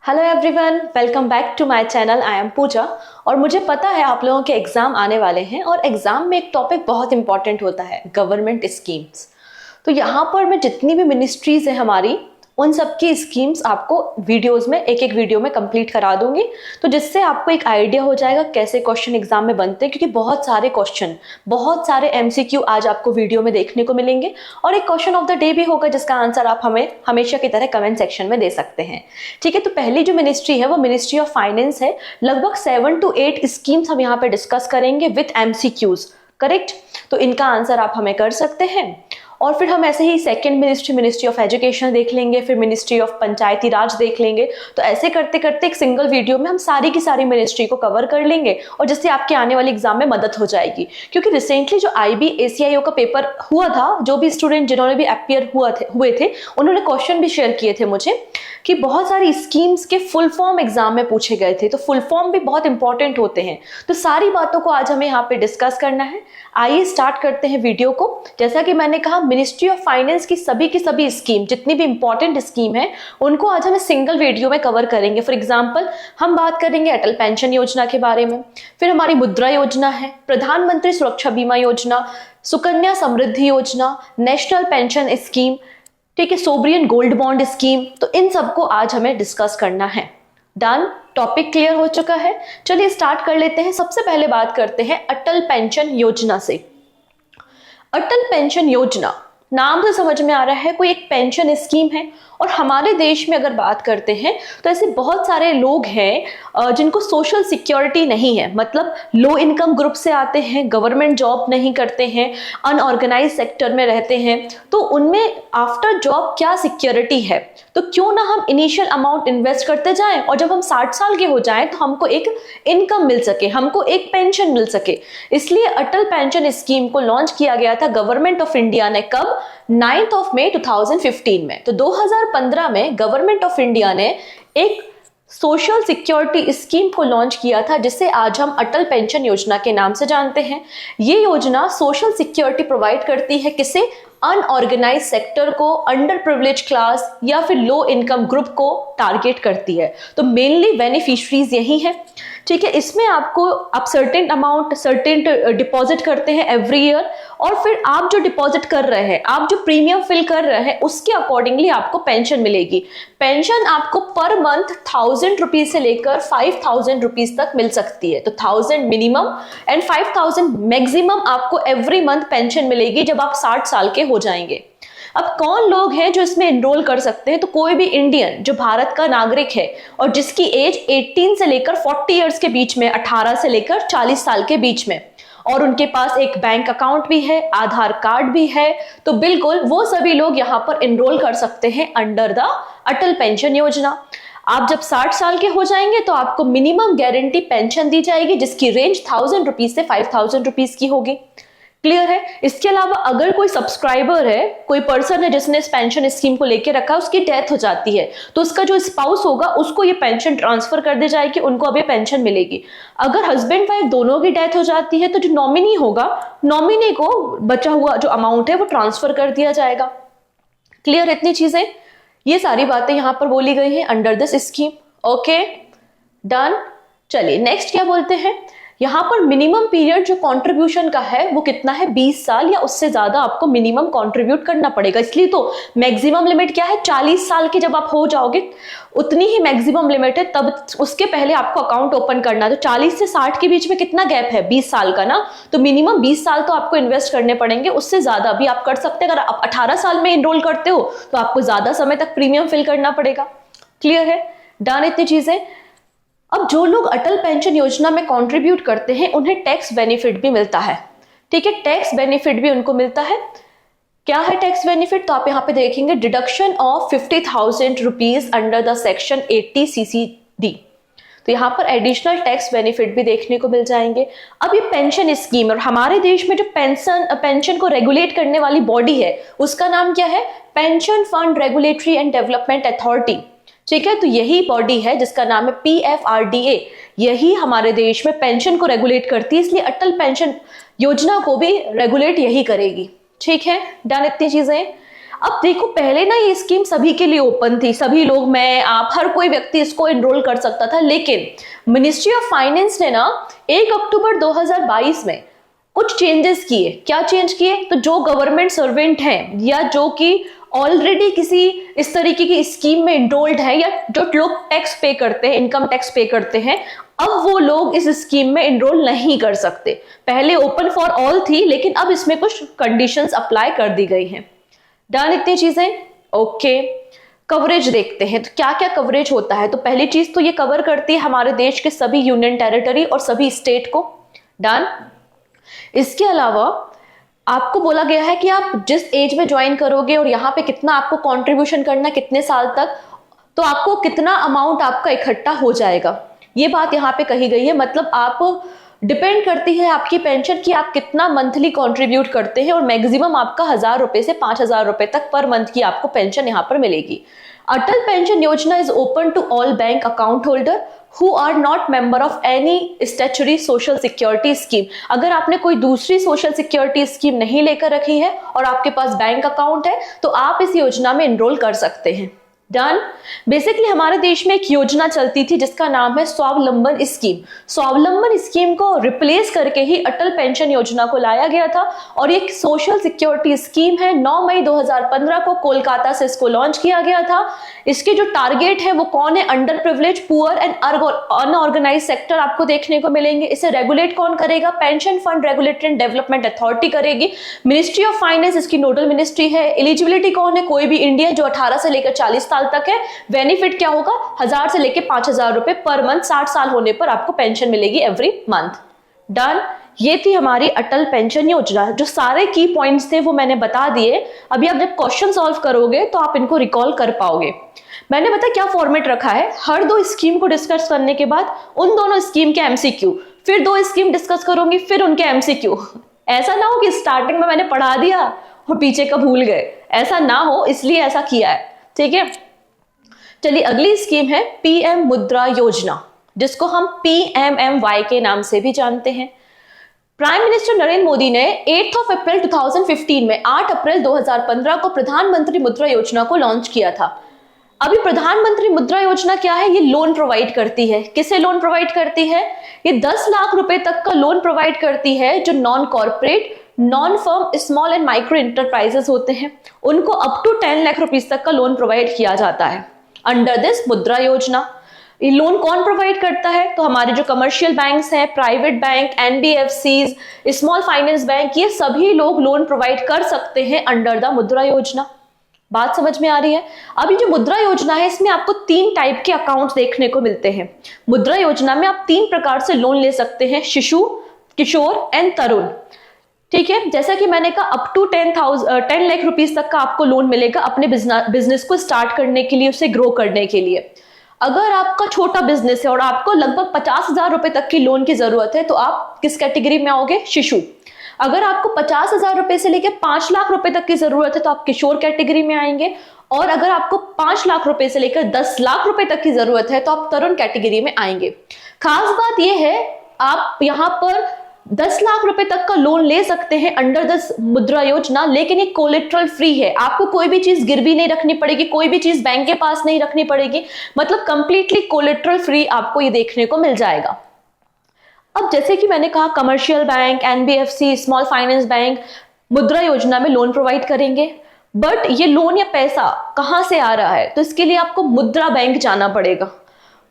Hello everyone, welcome back to my channel. I am Pooja और मुझे पता है आप लोगों के एग्ज़ाम आने वाले हैं और एग्ज़ाम में एक टॉपिक बहुत इंपॉर्टेंट होता है, गवर्नमेंट स्कीम्स। तो यहाँ पर मैं जितनी भी मिनिस्ट्रीज़ हैं हमारी, उन सब की स्कीम्स आपको वीडियोस में एक एक वीडियो में कंप्लीट करा दूंगी, तो जिससे आपको एक आइडिया हो जाएगा कैसे क्वेश्चन एग्जाम में बनते हैं, क्योंकि बहुत सारे क्वेश्चन, बहुत सारे एमसीक्यू आज आपको वीडियो में देखने को मिलेंगे और एक क्वेश्चन ऑफ द डे भी होगा जिसका आंसर आप हमें हमेशा की तरह कमेंट सेक्शन में दे सकते हैं। ठीक है, तो पहली जो मिनिस्ट्री है वो मिनिस्ट्री ऑफ फाइनेंस है। लगभग 7 to 8 स्कीम्स हम यहाँ पे डिस्कस करेंगे विथ एमसीक्यूज, करेक्ट। तो इनका आंसर आप हमें कर सकते हैं। और फिर हम ऐसे ही सेकंड मिनिस्ट्री ऑफ एजुकेशन देख लेंगे, फिर मिनिस्ट्री ऑफ पंचायती राज देख लेंगे। तो ऐसे करते करते एक सिंगल वीडियो में हम सारी की सारी मिनिस्ट्री को कवर कर लेंगे और जिससे आपके आने वाले एग्जाम में मदद हो जाएगी। क्योंकि रिसेंटली जो IB ACIO का पेपर हुआ था, जो भी स्टूडेंट जिन्होंने भी अपियर हुए थे उन्होंने क्वेश्चन भी शेयर किए थे मुझे कि बहुत सारी स्कीम्स के फुल फॉर्म एग्जाम में पूछे गए थे। तो फुल फॉर्म भी बहुत इंपॉर्टेंट होते हैं। तो सारी बातों को आज हमें यहाँ पे डिस्कस करना है। आइए स्टार्ट करते हैं वीडियो को। जैसा कि मैंने कहा, मिनिस्ट्री ऑफ फाइनेंस की सभी स्कीम, जितनी भी इंपॉर्टेंट स्कीम है, उनको आज हम सिंगल वीडियो में कवर करेंगे। फॉर एग्जाम्पल हम बात करेंगे अटल पेंशन योजना के बारे में, फिर हमारी मुद्रा योजना है, प्रधानमंत्री सुरक्षा बीमा योजना, सुकन्या समृद्धि योजना, नेशनल पेंशन स्कीम, ठीक है, सोवरियन गोल्ड बॉन्ड स्कीम। तो इन सबको आज हमें डिस्कस करना है। डन, टॉपिक क्लियर हो चुका है। चलिए स्टार्ट कर लेते हैं। सबसे पहले बात करते हैं अटल पेंशन योजना से। अटल पेंशन योजना नाम से समझ में आ रहा है कोई एक पेंशन स्कीम है। और हमारे देश में अगर बात करते हैं तो ऐसे बहुत सारे लोग हैं जिनको सोशल सिक्योरिटी नहीं है, मतलब लो इनकम ग्रुप से आते हैं, गवर्नमेंट जॉब नहीं करते हैं, अनऑर्गेनाइज सेक्टर में रहते हैं। तो उनमें आफ्टर जॉब क्या सिक्योरिटी है? तो क्यों ना हम इनिशियल अमाउंट इन्वेस्ट करते जाएं और जब हम 60 साल के हो जाएं तो हमको एक इनकम मिल सके, हमको एक पेंशन मिल सके। इसलिए अटल पेंशन स्कीम को लॉन्च किया गया था गवर्नमेंट ऑफ इंडिया ने। कब? 9 मई 2015 में। तो 2015 में गवर्नमेंट ऑफ इंडिया ने एक सोशल सिक्योरिटी स्कीम को लॉन्च किया था, जिसे आज हम अटल पेंशन योजना के नाम से जानते हैं। ये योजना सोशल सिक्योरिटी प्रोवाइड करती है किसे? अनऑर्गेनाइज सेक्टर को, अंडर प्रिविलेज क्लास या फिर लो इनकम ग्रुप को टारगेट करती है। तो मेनली बेनिफिशरीज यही है। ठीक है, इसमें आपको आप सर्टेन अमाउंट, सर्टेन डिपॉजिट करते हैं एवरी ईयर, और फिर आप जो डिपॉजिट कर रहे हैं, आप जो प्रीमियम फिल कर रहे हैं, उसके अकॉर्डिंगली आपको पेंशन मिलेगी। पेंशन आपको पर मंथ 1000 रुपीज से लेकर 5000 रुपीज तक मिल सकती है। तो 1000 मिनिमम एंड 5000 मैक्सिमम आपको एवरी मंथ पेंशन मिलेगी जब आप 60 साल के हो जाएंगे। अब कौन लोग हैं जो इसमें एनरोल कर सकते हैं? तो कोई भी इंडियन जो भारत का नागरिक है और जिसकी एज 18 से लेकर 40 इयर्स के बीच में, 18 से लेकर 40 साल के बीच में, और उनके पास एक बैंक अकाउंट भी है, आधार कार्ड भी है, तो बिल्कुल वो सभी लोग यहाँ पर एनरोल कर सकते हैं अंडर द अटल पेंशन योजना। आप जब 60 साल के हो जाएंगे तो आपको मिनिमम गारंटी पेंशन दी जाएगी, जिसकी रेंज 1000 रुपीज से 5000 रुपीज की होगी। क्लियर है? इसके अलावा अगर कोई सब्सक्राइबर है, कोई पर्सन है जिसने इस पेंशन स्कीम को लेकर रखा, उसकी डेथ हो जाती है तो उसका जो स्पाउस होगा उसको ये पेंशन ट्रांसफर कर दी जाएगी, उनको अब ये पेंशन मिलेगी। अगर हस्बैंड वाइफ दोनों की डेथ हो जाती है तो जो नॉमिनी होगा, नॉमिनी को बचा हुआ जो अमाउंट है वो ट्रांसफर कर दिया जाएगा। क्लियर? इतनी चीजें, ये सारी बातें यहां पर बोली गई हैं under this scheme. Okay, done. चलिए नेक्स्ट क्या बोलते हैं। यहां पर मिनिमम पीरियड जो कंट्रीब्यूशन का है वो कितना है? 20 साल या उससे ज्यादा आपको मिनिमम कंट्रीब्यूट करना पड़ेगा। इसलिए तो मैक्सिमम लिमिट क्या है? 40 साल के जब आप हो जाओगे उतनी ही मैक्सिमम लिमिट है, तब उसके पहले आपको अकाउंट ओपन करना है। तो 40 से 60 के बीच में कितना गैप है? 20 साल का ना। तो मिनिमम 20 साल तो आपको इन्वेस्ट करने पड़ेंगे, उससे ज्यादा भी आप कर सकते हैं। अगर आप 18 साल में एनरोल करते हो तो आपको ज्यादा समय तक प्रीमियम फिल करना पड़ेगा। क्लियर है? डन इतनी चीजें। अब जो लोग अटल पेंशन योजना में कंट्रीब्यूट करते हैं उन्हें टैक्स बेनिफिट भी मिलता है। ठीक है, टैक्स बेनिफिट भी उनको मिलता है। क्या है टैक्स बेनिफिट? तो आप यहाँ पे देखेंगे deduction of 50,000 rupees under the section 80 CCD। तो यहाँ पर एडिशनल टैक्स बेनिफिट भी देखने को मिल जाएंगे। अब ये पेंशन स्कीम, और हमारे देश में जो पेंशन को रेगुलेट करने वाली बॉडी है उसका नाम क्या है? Pension fund regulatory and development authority. ठीक है, तो यही बॉडी है जिसका नाम है PFRDA। यही हमारे देश में पेंशन को रेगुलेट करती है, इसलिए अटल पेंशन योजना को भी रेगुलेट यही करेगी। ठीक है, डन इतनी चीजें। अब देखो पहले ना ये स्कीम सभी के लिए ओपन थी, सभी लोग, मैं, आप, हर कोई व्यक्ति इसको एनरोल कर सकता था, लेकिन मिनिस्ट्री ऑफ फाइनेंस ने ना 1 अक्टूबर 2022 में कुछ चेंजेस किए। क्या चेंज किए? तो जो गवर्नमेंट सर्वेंट हैं या जो कि ऑलरेडी किसी इस तरीके की स्कीम में एनरोल्ड है या जो लोग टैक्स पे करते हैं, इनकम टैक्स पे करते हैं, अब वो लोग इस स्कीम में एनरोल नहीं कर सकते। पहले ओपन फॉर ऑल थी, लेकिन अब इसमें कुछ कंडीशंस अप्लाई कर दी गई हैं। डन इतनी चीजें? ओके। कवरेज देखते हैं तो क्या क्या कवरेज होता है। तो पहली चीज तो ये कवर करती है हमारे देश के सभी यूनियन टेरिटरी और सभी स्टेट को। डन। इसके अलावा आपको बोला गया है कि आप जिस एज में ज्वाइन करोगे और यहाँ पे कितना आपको कंट्रीब्यूशन करना, कितने साल तक, तो आपको कितना अमाउंट आपका इकट्ठा हो जाएगा, ये बात यहाँ पे कही गई है। मतलब आप डिपेंड करती है आपकी पेंशन कि आप कितना मंथली कंट्रीब्यूट करते हैं, और मैक्सिमम आपका 1000 रुपए से 5000 रुपए तक पर मंथ की आपको पेंशन यहाँ पर मिलेगी। Atal pension Yojana is open to all bank account holder who are not member of any statutory social security scheme। अगर आपने कोई दूसरी सोशल सिक्योरिटी स्कीम नहीं लेकर रखी है और आपके पास बैंक अकाउंट है तो आप इस योजना में एनरोल कर सकते हैं। डन। बेसिकली हमारे देश में एक योजना चलती थी जिसका नाम है स्वावलंबन स्कीम। स्वावलंबन स्कीम को रिप्लेस करके ही अटल पेंशन योजना को लाया गया था, और एक सोशल सिक्योरिटी स्कीम है। 9 मई 2015 को कोलकाता से इसको लॉन्च किया गया था। इसके जो टारगेट है वो कौन है? Under privilege, poor and unorganise sector आपको देखने को मिलेंगे। इसे रेगुलेट कौन करेगा? Pension fund regulatory and development authority करेगी। मिनिस्ट्री ऑफ फाइनेंस इसकी नोडल मिनिस्ट्री है। एलिजिबिलिटी कौन है? कोई भी इंडियन जो 18 से लेकर 40 साल तक है। बेनिफिट क्या होगा? 1000 से लेकर 5000 रुपए पर मंथ, 60 साल होने पर आपको पेंशन मिलेगी एवरी मंथ। डन। ये थी हमारी अटल पेंशन योजना। जो सारे की पॉइंट्स थे वो मैंने बता दिए। अभी आप जब क्वेश्चन सॉल्व करोगे तो आप इनको रिकॉल कर पाओगे। मैंने पता क्या फॉर्मेट रखा है, हर 2 स्कीम को डिस्कस करने के बाद उन दोनों स्कीम के एमसीक्यू, फिर 2 स्कीम डिस्कस करूंगी, फिर उनके एमसीक्यू। ऐसा ना हो कि स्टार्टिंग में मैंने पढ़ा दिया और पीछे का भूल गए, ऐसा ना हो, इसलिए ऐसा किया है। ठीक है, चलिए अगली स्कीम है पीएम मुद्रा योजना, जिसको हम PMMY के नाम से भी जानते हैं। प्राइम मिनिस्टर नरेंद्र मोदी ने 8 अप्रैल 2015 में 8 अप्रैल 2015 को प्रधानमंत्री मुद्रा योजना को लॉन्च किया था। अभी प्रधानमंत्री मुद्रा योजना क्या है? ये लोन प्रोवाइड करती है। किसे लोन प्रोवाइड करती है? ये 10 लाख रुपए तक का लोन प्रोवाइड करती है जो non corporate, non firm, small and micro enterprises होते हैं, उनको अप टू 10 लाख रुपीस तक का लोन प्रोवाइड किया जाता है अंडर दिस मुद्रा योजना। ये लोन कौन प्रोवाइड करता है? तो हमारे जो कमर्शियल बैंक्स हैं, private bank, NBFCs, small finance bank, ये सभी लोग लोन प्रोवाइड कर सकते हैं अंडर द मुद्रा योजना। बात समझ में आ रही है? अभी जो मुद्रा योजना है इसमें आपको 3 टाइप के अकाउंट्स देखने को मिलते हैं। मुद्रा योजना में आप 3 प्रकार से लोन ले सकते हैं, शिशु, किशोर एंड तरुण। ठीक है, जैसा कि मैंने कहा अप टू 10 लाख रुपीस तक का आपको लोन मिलेगा अपने बिजनेस को स्टार्ट करने के लिए, उसे ग्रो करने के लिए। अगर आपका छोटा बिजनेस है और आपको लगभग 50,000 रुपए तक की लोन की जरूरत है तो आप किस कैटेगरी में आओगे? शिशु। अगर आपको 50,000 रुपए से लेकर 5 लाख रुपए तक की जरूरत है तो आप किशोर कैटेगरी में आएंगे, और अगर आपको 5 लाख रुपए से लेकर 10 लाख रुपए तक की जरूरत है तो आप तरुण कैटेगरी में आएंगे। खास बात यह है आप यहाँ पर 10 लाख रुपए तक का लोन ले सकते हैं अंडर दिस मुद्रा योजना, लेकिन ये कोलेट्रल फ्री है। आपको कोई भी चीज गिरवी नहीं रखनी पड़ेगी, कोई भी चीज बैंक के पास नहीं रखनी पड़ेगी, मतलब कंप्लीटली कोलेट्रल फ्री आपको ये देखने को मिल जाएगा। अब जैसे कि मैंने कहा commercial bank, NBFC, small finance bank मुद्रा योजना में लोन प्रोवाइड करेंगे, बट ये लोन या पैसा कहां से आ रहा है? तो इसके लिए आपको मुद्रा बैंक जाना पड़ेगा।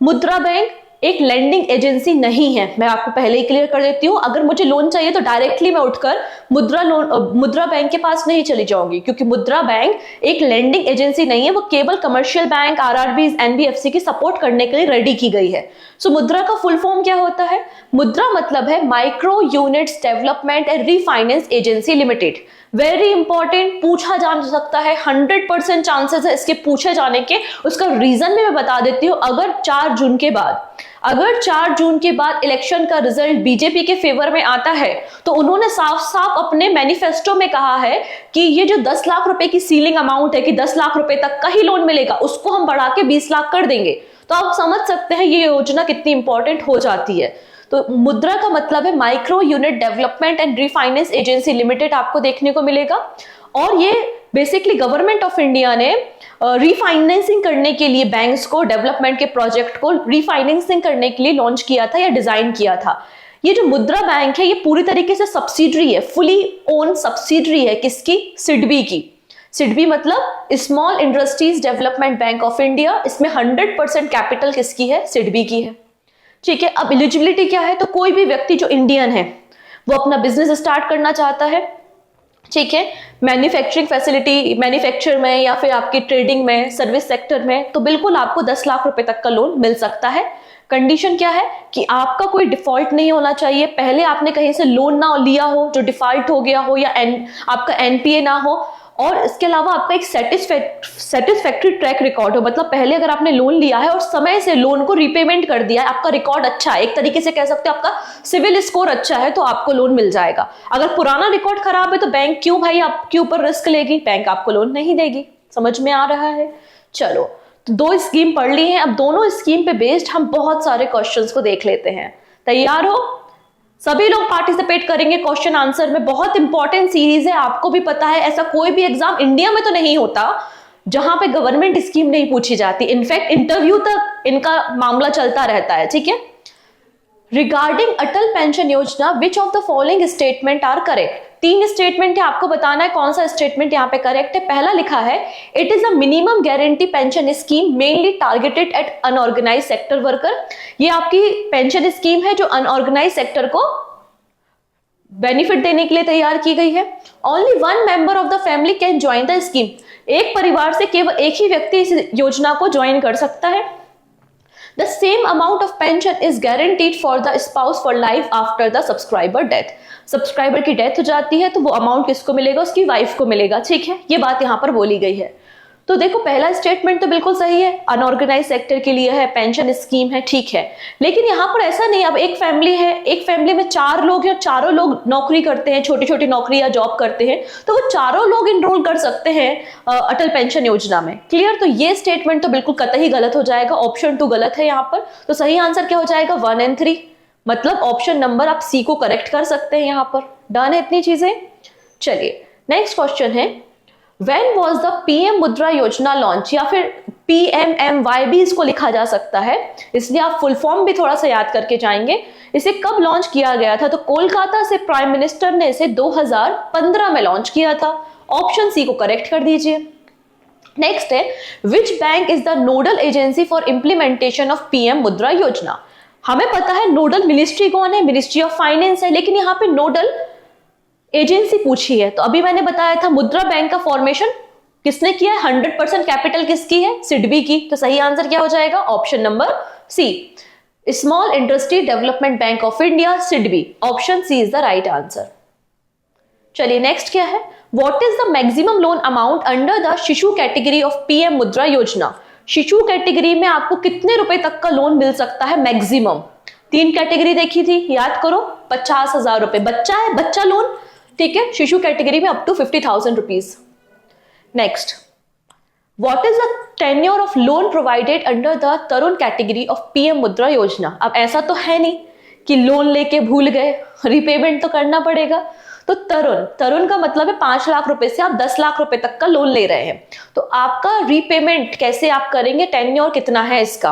मुद्रा बैंक एक लेंडिंग एजेंसी नहीं है, मैं आपको पहले ही क्लियर कर देती हूं। अगर मुझे लोन चाहिए तो डायरेक्टली मैं उठकर मुद्रा बैंक के पास नहीं चली जाऊंगी, क्योंकि मुद्रा बैंक एक लेंडिंग एजेंसी नहीं है, वो केवल कमर्शियल बैंक, RRBs, NBFC की सपोर्ट करने के लिए रेडी की गई है। सो मुद्रा का फुल फॉर्म क्या होता है? मुद्रा मतलब है micro units development and refinance agency limited. Very important, पूछा जा सकता है, 100% चांसेस है इसके पूछे जाने के। उसका रीजन भी मैं बता देती हूँ। अगर 4 जून के बाद इलेक्शन का रिजल्ट बीजेपी के फेवर में आता है तो उन्होंने साफ साफ अपने मैनिफेस्टो में कहा है कि ये जो 10 लाख रुपए की सीलिंग अमाउंट है कि 10 लाख रुपए तक का ही लोन मिलेगा, उसको हम बढ़ा के 20 लाख कर देंगे। तो आप समझ सकते हैं ये योजना कितनी इंपॉर्टेंट हो जाती है। तो मुद्रा का मतलब है micro unit development and refinance agency limited आपको देखने को मिलेगा, और ये बेसिकली गवर्नमेंट ऑफ इंडिया ने रीफाइनेंसिंग करने के लिए बैंक्स को, डेवलपमेंट के प्रोजेक्ट को रीफाइनेंसिंग करने के लिए लॉन्च किया था या डिजाइन किया था। ये जो मुद्रा बैंक है ये पूरी तरीके से सब्सिडरी है, फुली ओन सब्सिडरी है किसकी? सिडबी की। सिडबी मतलब small industries development bank of India. इसमें 100% कैपिटल किसकी है? सिडबी की है। ठीक है, अब एलिजिबिलिटी क्या है? तो कोई भी व्यक्ति जो इंडियन है वो अपना बिजनेस स्टार्ट करना चाहता है, ठीक है, मैन्युफैक्चरिंग फैसिलिटी, मैन्युफैक्चर में या फिर आपकी ट्रेडिंग में, सर्विस सेक्टर में, तो बिल्कुल आपको 10 लाख रुपए तक का लोन मिल सकता है। कंडीशन क्या है कि आपका कोई डिफॉल्ट नहीं होना चाहिए, पहले आपने कहीं से लोन ना लिया हो जो डिफॉल्ट हो गया हो, या आपका एनपीए ना हो, और इसके अलावा आपका एक सेटिस्फैक्ट्री ट्रैक रिकॉर्ड हो। मतलब पहले अगर आपने लोन लिया है और समय से लोन को रीपेमेंट कर दिया है, आपका रिकॉर्ड अच्छा है, एक तरीके से कह सकते हो आपका सिविल स्कोर अच्छा है, तो आपको लोन मिल जाएगा। अगर पुराना रिकॉर्ड खराब है तो बैंक क्यों भाई आपके ऊपर रिस्क लेगी? बैंक आपको लोन नहीं देगी। समझ में आ रहा है? चलो, तो 2 स्कीम पढ़ ली हैं। अब दोनों स्कीम पे बेस्ड हम बहुत सारे क्वेश्चंस को देख लेते हैं। तैयार हो? सभी लोग पार्टिसिपेट करेंगे क्वेश्चन आंसर में। बहुत इंपॉर्टेंट सीरीज है, आपको भी पता है ऐसा कोई भी एग्जाम इंडिया में तो नहीं होता जहां पे गवर्नमेंट स्कीम नहीं पूछी जाती। इनफैक्ट इंटरव्यू तक इनका मामला चलता रहता है। ठीक है, regarding Atal pension Yojana which of the following statement are correct? 3 statement है, आपको बताना है कौन सा स्टेटमेंट यहाँ पे करेक्ट है। पहला लिखा है it is a minimum guarantee pension scheme mainly targeted at unorganise sector worker. ये आपकी पेंशन स्कीम है जो अनऑर्गेनाइज सेक्टर को बेनिफिट देने के लिए तैयार की गई है। Only 1 member of the family can join the scheme. एक परिवार से केवल एक ही व्यक्ति इस योजना को ज्वाइन कर सकता है। The same amount of pension is guaranteed for the spouse for life after the subscriber death. Subscriber की डेथ हो जाती है तो वो अमाउंट किसको मिलेगा? उसकी वाइफ को मिलेगा। ठीक है, ये बात यहाँ पर बोली गई है। तो देखो, पहला स्टेटमेंट तो बिल्कुल सही है, अनऑर्गेनाइज सेक्टर के लिए है, पेंशन स्कीम है, ठीक है। लेकिन यहाँ पर ऐसा नहीं, अब एक फैमिली है, एक फैमिली में 4 लोग हैं और चारों लोग नौकरी करते हैं, छोटी छोटी नौकरी या जॉब करते हैं, तो वो चारों लोग इनरोल कर सकते हैं अटल पेंशन योजना में। क्लियर? तो ये स्टेटमेंट तो बिल्कुल कतई गलत हो जाएगा, ऑप्शन 2 गलत है यहाँ पर। तो सही आंसर क्या हो जाएगा? 1 और 3, मतलब ऑप्शन नंबर आप सी को करेक्ट कर सकते हैं यहाँ पर। डन है इतनी चीजें? चलिए, नेक्स्ट क्वेश्चन है When was the PM Mudra योजना लॉन्च, या फिर PMMY भी इसको लिखा जा सकता है, इसलिए आप फुल फॉर्म भी थोड़ा सा याद करके जाएंगे। इसे कब लॉन्च किया गया था? तो कोलकाता से प्राइम मिनिस्टर ने इसे 2015 में लॉन्च किया था। ऑप्शन सी को करेक्ट कर दीजिए। नेक्स्ट है which bank is the nodal agency for implementation of PM Mudra योजना? हमें पता है नोडल मिनिस्ट्री कौन है? मिनिस्ट्री ऑफ फाइनेंस है, लेकिन यहाँ पे नोडल एजेंसी पूछी है। तो अभी मैंने बताया था मुद्रा बैंक का फॉर्मेशन किसने किया है? 100% कैपिटल किसकी है? सिडबी की। तो सही आंसर क्या हो जाएगा? Option number C, small industry development bank of India, SIDBI. Option C is the right answer. चलिए, नेक्स्ट क्या है? What is the maximum loan amount under the Shishu category of PM Mudra योजना? शिशु कैटेगरी में आपको कितने रुपए तक का लोन मिल सकता है मैक्सिमम? 3 कैटेगरी देखी थी, याद करो। 50,000 रुपए बच्चा है, बच्चा लोन, ठीक है। शिशु कैटेगरी में up to 50,000 rupees. Next, what is the tenure of loan provided under the Tarun category of PM Mudra योजना? अब ऐसा तो है नहीं कि लोन लेके भूल गए, रीपेमेंट तो करना पड़ेगा। तो तरुण का मतलब है 5 लाख रुपए से आप 10 लाख रुपए तक का लोन ले रहे हैं, तो आपका रीपेमेंट कैसे आप करेंगे? टेन्योर कितना है इसका?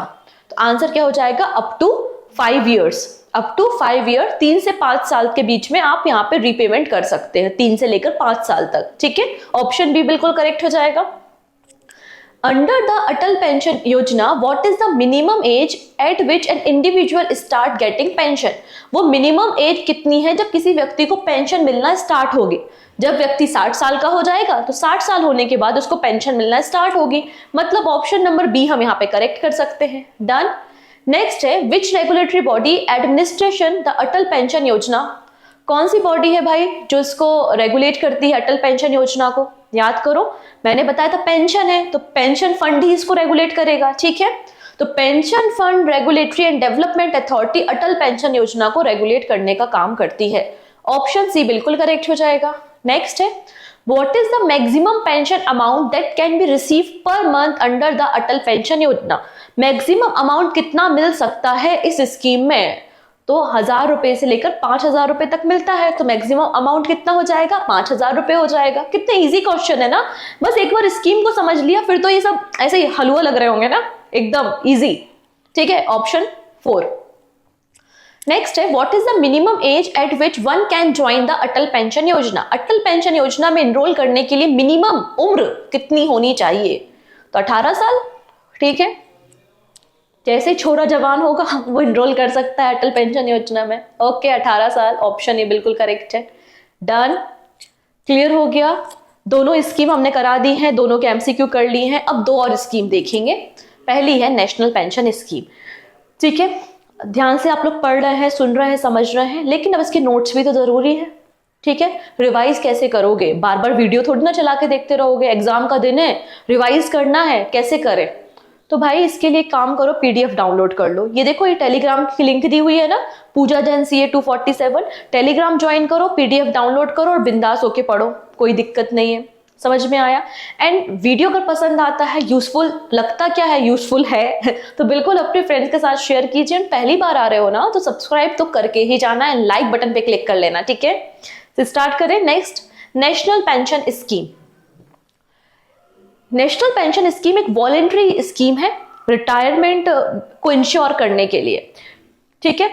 तो आंसर क्या हो जाएगा? Up to 5 years. Up to 5 year, 3 से 5 साल के बीच में आप यहाँ पे रीपेमेंट कर सकते हैं, 3 से लेकर 5 साल तक। ठीक है, ऑप्शन बी बिल्कुल करेक्ट हो जाएगा। अंडर द अटल पेंशन योजना what is the minimum age eight which an individual start getting pension? वो मिनिमम एज कितनी है जब किसी व्यक्ति को पेंशन मिलना स्टार्ट होगी? जब व्यक्ति 60 साल का हो जाएगा तो 60 साल होने के बाद उसको पेंशन मिलना स्टार्ट होगी। मतलब ऑप्शन नंबर बी हम यहाँ पे करेक्ट कर सकते हैं। डन। नेक्स्ट है which regulatory body administration the Atal pension Yojana? कौन सी बॉडी है भाई जो इसको रेगुलेट करती है अटल पेंशन योजना को? याद करो, मैंने बताया था पेंशन है तो पेंशन फंड ही इसको रेगुलेट करेगा। ठीक है, तो pension fund regulatory and development authority Atal pension योजना को रेगुलेट करने का काम करती है। ऑप्शन सी बिल्कुल करेक्ट हो जाएगा। नेक्स्ट है what is the maximum pension amount that can be receive per month under the Atal pension योजना? मैक्सिमम अमाउंट कितना मिल सकता है इस स्कीम में? तो 1000 रुपए से लेकर 5000 रुपए तक मिलता है, तो मैक्सिमम अमाउंट कितना हो जाएगा, 5000 रुपए हो जाएगा। कितने इजी क्वेश्चन है ना, बस एक बार स्कीम को समझ लिया फिर तो ये सब ऐसे ही हलवा लग रहे होंगे ना, एकदम इजी। ठीक है, ऑप्शन 4। नेक्स्ट है, what is the minimum age eight which one can join the Atal pension योजना। अटल पेंशन योजना में एनरोल करने के लिए मिनिमम उम्र कितनी होनी चाहिए, तो 18 साल। ठीक है, जैसे छोरा जवान होगा वो एनरोल कर सकता है अटल पेंशन योजना में। ओके, 18 साल, ऑप्शन ए बिल्कुल करेक्ट है। डन, क्लियर हो गया। दोनों स्कीम हमने करा दी है, दोनों के एमसीक्यू कर ली हैं। अब दो और स्कीम देखेंगे। पहली है नेशनल पेंशन स्कीम। ठीक है, ध्यान से आप लोग पढ़ रहे हैं, सुन रहे हैं, समझ रहे हैं, लेकिन अब इसके नोट्स भी तो जरूरी है। ठीक है, रिवाइज कैसे करोगे, बार बार वीडियो थोड़ी ना चला के देखते रहोगे, एग्जाम का दिन है, रिवाइज करना है, कैसे करें। तो भाई इसके लिए काम करो, पीडीएफ डाउनलोड कर लो। ये देखो, ये टेलीग्राम की लिंक दी हुई है ना, पूजा जैन CA 247, टेलीग्राम ज्वाइन करो, पीडीएफ डाउनलोड करो और बिंदास होके पढ़ो, कोई दिक्कत नहीं है। समझ में आया। एंड वीडियो अगर पसंद आता है, यूजफुल लगता क्या है, यूजफुल है तो बिल्कुल अपने फ्रेंड्स के साथ शेयर कीजिए। पहली बार आ रहे हो ना तो सब्सक्राइब तो करके ही जाना है, लाइक बटन पे क्लिक कर लेना। ठीक है, तो स्टार्ट करें। Next, national pension scheme. National pension scheme एक वॉलेंट्री स्कीम है रिटायरमेंट को इंश्योर करने के लिए। ठीक है,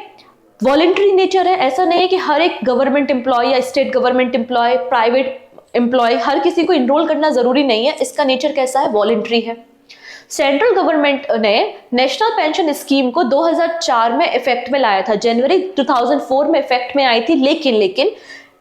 वॉलेंट्री नेचर है, ऐसा नहीं है कि हर एक गवर्नमेंट एम्प्लॉय या state government employ, private employ, हर किसी को इनरोल करना जरूरी नहीं है। इसका नेचर कैसा है, वॉलेंट्री है। सेंट्रल गवर्नमेंट ने नेशनल पेंशन स्कीम को 2004 में इफेक्ट में लाया था, जनवरी 2004 में इफेक्ट में आई थी, लेकिन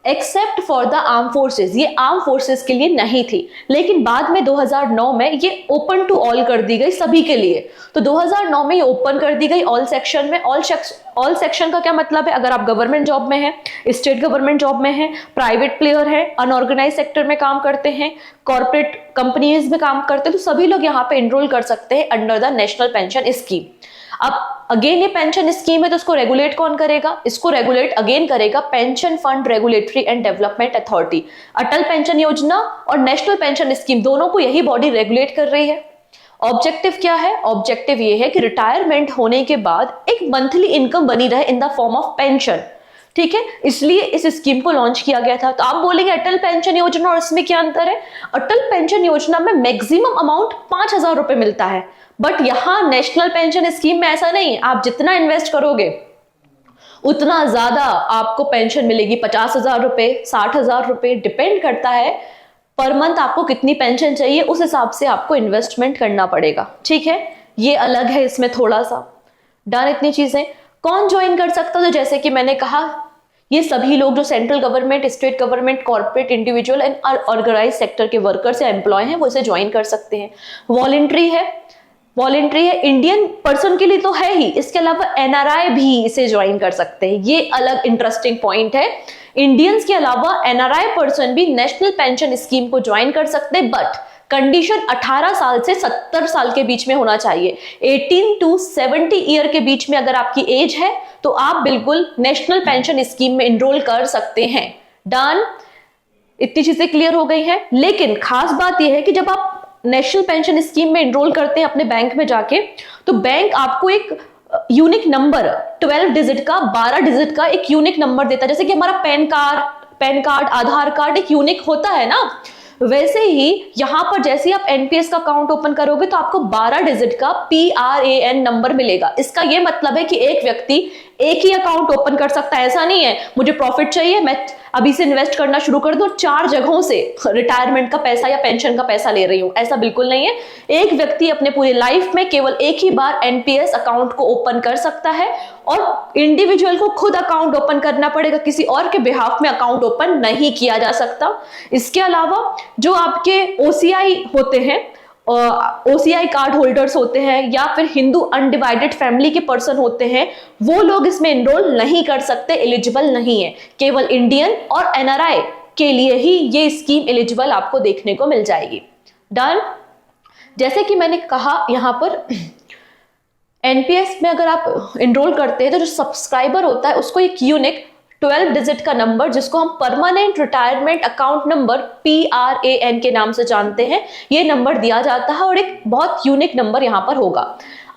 except for the arm forces, ये आर्म फोर्सेस के लिए नहीं थी। लेकिन बाद में 2009 में ये ओपन टू ऑल कर दी गई, सभी के लिए। तो 2009 में ये ओपन कर दी गई ऑल सेक्शन में। ऑल सेक्शन का क्या मतलब है, अगर आप गवर्नमेंट जॉब में हैं, स्टेट गवर्नमेंट जॉब में हैं, प्राइवेट प्लेयर हैं, अनऑर्गेनाइज सेक्टर में काम करते हैं, कॉर्पोरेट कंपनीज में काम करते हैं, तो सभी लोग यहाँ पे एनरोल कर सकते हैं under the national pension scheme. अब अगेन ये पेंशन स्कीम है, तो इसको रेगुलेट कौन करेगा, इसको रेगुलेट अगेन करेगा pension fund regulatory and development authority. Atal pension योजना और नेशनल पेंशन स्कीम दोनों को यही बॉडी रेगुलेट कर रही है। ऑब्जेक्टिव क्या है, ऑब्जेक्टिव ये है कि रिटायरमेंट होने के बाद एक मंथली इनकम बनी रहे in the form of pension. ठीक है, इसलिए इस स्कीम को लॉन्च किया गया था। तो आप बोलेंगे अटल पेंशन योजना और इसमें क्या अंतर है। अटल पेंशन योजना में मैक्सिमम अमाउंट 5000 रुपए मिलता है, बट यहां नेशनल पेंशन स्कीम में ऐसा नहीं। आप जितना इन्वेस्ट करोगे उतना ज्यादा आपको पेंशन मिलेगी। 50,000 रुपए, 60,000 रुपए, डिपेंड करता है पर मंथ आपको कितनी पेंशन चाहिए, उस हिसाब से आपको इन्वेस्टमेंट करना पड़ेगा। ठीक है, ये अलग है इसमें थोड़ा सा। डन, इतनी चीजें। कौन ज्वाइन कर सकता है, तो जैसे कि मैंने कहा, ये सभी लोग जो central government, state government, corporate, individual and organise sector के वर्कर्स या एम्प्लॉय हैं, वो इसे ज्वाइन कर सकते हैं। वॉलेंट्री है, वॉलेंट्री है, इंडियन पर्सन के लिए तो है ही, इसके अलावा NRI भी इसे ज्वाइन कर सकते हैं। ये अलग इंटरेस्टिंग पॉइंट है। इंडियंस के अलावा NRI पर्सन भी नेशनल पेंशन स्कीम को ज्वाइन कर सकते हैं, बट कंडीशन 18 साल से 70 साल के बीच में होना चाहिए। 18 to 70 ईयर के बीच में अगर आपकी एज है तो आप बिल्कुल नेशनल पेंशन स्कीम में एनरोल कर सकते हैं। डन, इतनी चीजें क्लियर हो गई हैं। लेकिन खास बात यह है कि जब आप नेशनल पेंशन स्कीम में एनरोल करते हैं अपने बैंक में जाके, तो बैंक आपको एक यूनिक नंबर 12 डिजिट का, 12 डिजिट का एक यूनिक नंबर देता है। जैसे कि हमारा पैन कार्ड, आधार कार्ड एक यूनिक होता है ना, वैसे ही यहां पर जैसे ही आप NPS का अकाउंट ओपन करोगे तो आपको 12 डिजिट का PRAN नंबर मिलेगा। इसका यह मतलब है कि एक व्यक्ति एक ही अकाउंट ओपन कर सकता है। ऐसा नहीं है मुझे प्रॉफिट चाहिए, मैं अभी से इन्वेस्ट करना शुरू कर दूं, 4 जगहों से रिटायरमेंट का पैसा या पेंशन का पैसा ले रही हूं, ऐसा बिल्कुल नहीं है। एक व्यक्ति अपने पूरी लाइफ में केवल एक ही बार NPS अकाउंट को ओपन कर सकता है, और इंडिविजुअल को खुद अकाउंट ओपन करना पड़ेगा, किसी और के बिहाफ में अकाउंट ओपन नहीं किया जा सकता। इसके अलावा जो आपके OCI होते हैं, OCI कार्ड होल्डर्स होते हैं, या फिर हिंदू अनडिवाइडेड फैमिली के पर्सन होते हैं, वो लोग इसमें एनरोल नहीं कर सकते, एलिजिबल नहीं है। केवल इंडियन और NRI के लिए ही ये स्कीम एलिजिबल आपको देखने को मिल जाएगी। डन, जैसे कि मैंने कहा यहां पर NPS में अगर आप एनरोल करते हैं तो जो सब्सक्राइबर होता है उसको एक यूनिक 12 डिजिट का नंबर, जिसको हम permanent retirement account number PRAN के नाम से जानते हैं, ये नंबर दिया जाता है और एक बहुत यूनिक नंबर यहाँ पर होगा।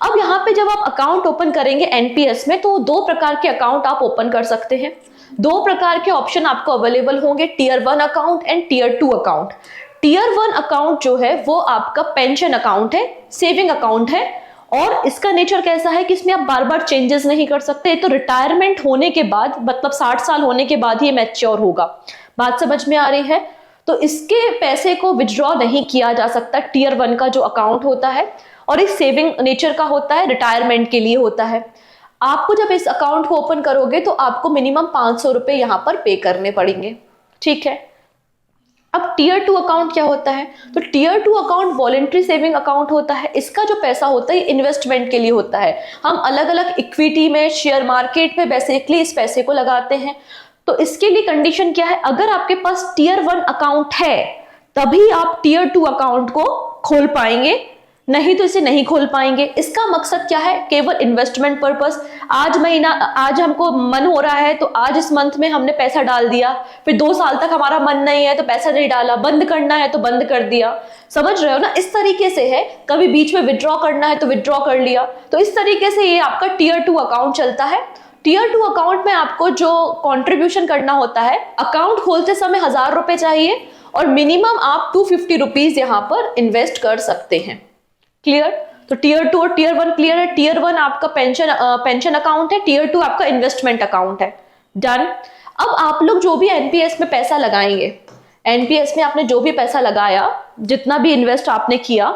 अब यहाँ पे जब आप अकाउंट ओपन करेंगे एनपीएस में, तो दो प्रकार के अकाउंट आप ओपन कर सकते हैं। दो प्रकार के ऑप्शन आपको अवेलेबल होंगे, tier 1 account and tier 2 account. Tier 1 account जो है वो आपका पेंशन अकाउंट है, सेविंग अकाउंट है, और इसका नेचर कैसा है कि इसमें आप बार बार चेंजेस नहीं कर सकते। तो रिटायरमेंट होने के बाद, मतलब 60 साल होने के बाद ही मैच्योर होगा। बात समझ में आ रही है? तो इसके पैसे को विड्रॉ नहीं किया जा सकता टियर 1 का जो अकाउंट होता है, और एक सेविंग नेचर का होता है, रिटायरमेंट के लिए होता है। आपको जब इस अकाउंट को ओपन करोगे तो आपको मिनिमम 500 रुपए यहां पर पे करने पड़ेंगे, ठीक है। अब टियर 2 अकाउंट क्या होता है? तो tier 2 account voluntary saving account होता है। इसका जो पैसा होता है इन्वेस्टमेंट के लिए होता है। हम अलग अलग इक्विटी में, शेयर मार्केट में बेसिकली इस पैसे को लगाते हैं। तो इसके लिए कंडीशन क्या है? अगर आपके पास टियर 1 अकाउंट है तभी आप टियर 2 अकाउंट को खोल पाएंगे, नहीं तो इसे नहीं खोल पाएंगे। इसका मकसद क्या है? केवल इन्वेस्टमेंट पर्पस। आज हमको मन हो रहा है तो आज इस मंथ में हमने पैसा डाल दिया, फिर 2 साल तक हमारा मन नहीं है तो पैसा नहीं डाला, बंद करना है तो बंद कर दिया। समझ रहे हो ना? इस तरीके से है। कभी बीच में विड्रॉ करना है तो विड्रॉ कर लिया। तो इस तरीके से ये आपका टियर 2 अकाउंट चलता है। टियर 2 अकाउंट में आपको जो कॉन्ट्रीब्यूशन करना होता है, अकाउंट खोलते समय 1000 रुपए चाहिए और मिनिमम आप 250 रुपीज यहाँ पर इन्वेस्ट कर सकते हैं। क्लियर? तो टियर 2 और टियर 1 क्लियर है। टियर 1 आपका पेंशन अकाउंट है, टियर 2 आपका इन्वेस्टमेंट अकाउंट है। डन। अब आप लोग जो भी एनपीएस में पैसा लगाएंगे, एनपीएस में आपने जो भी पैसा लगाया, जितना भी इन्वेस्ट आपने किया,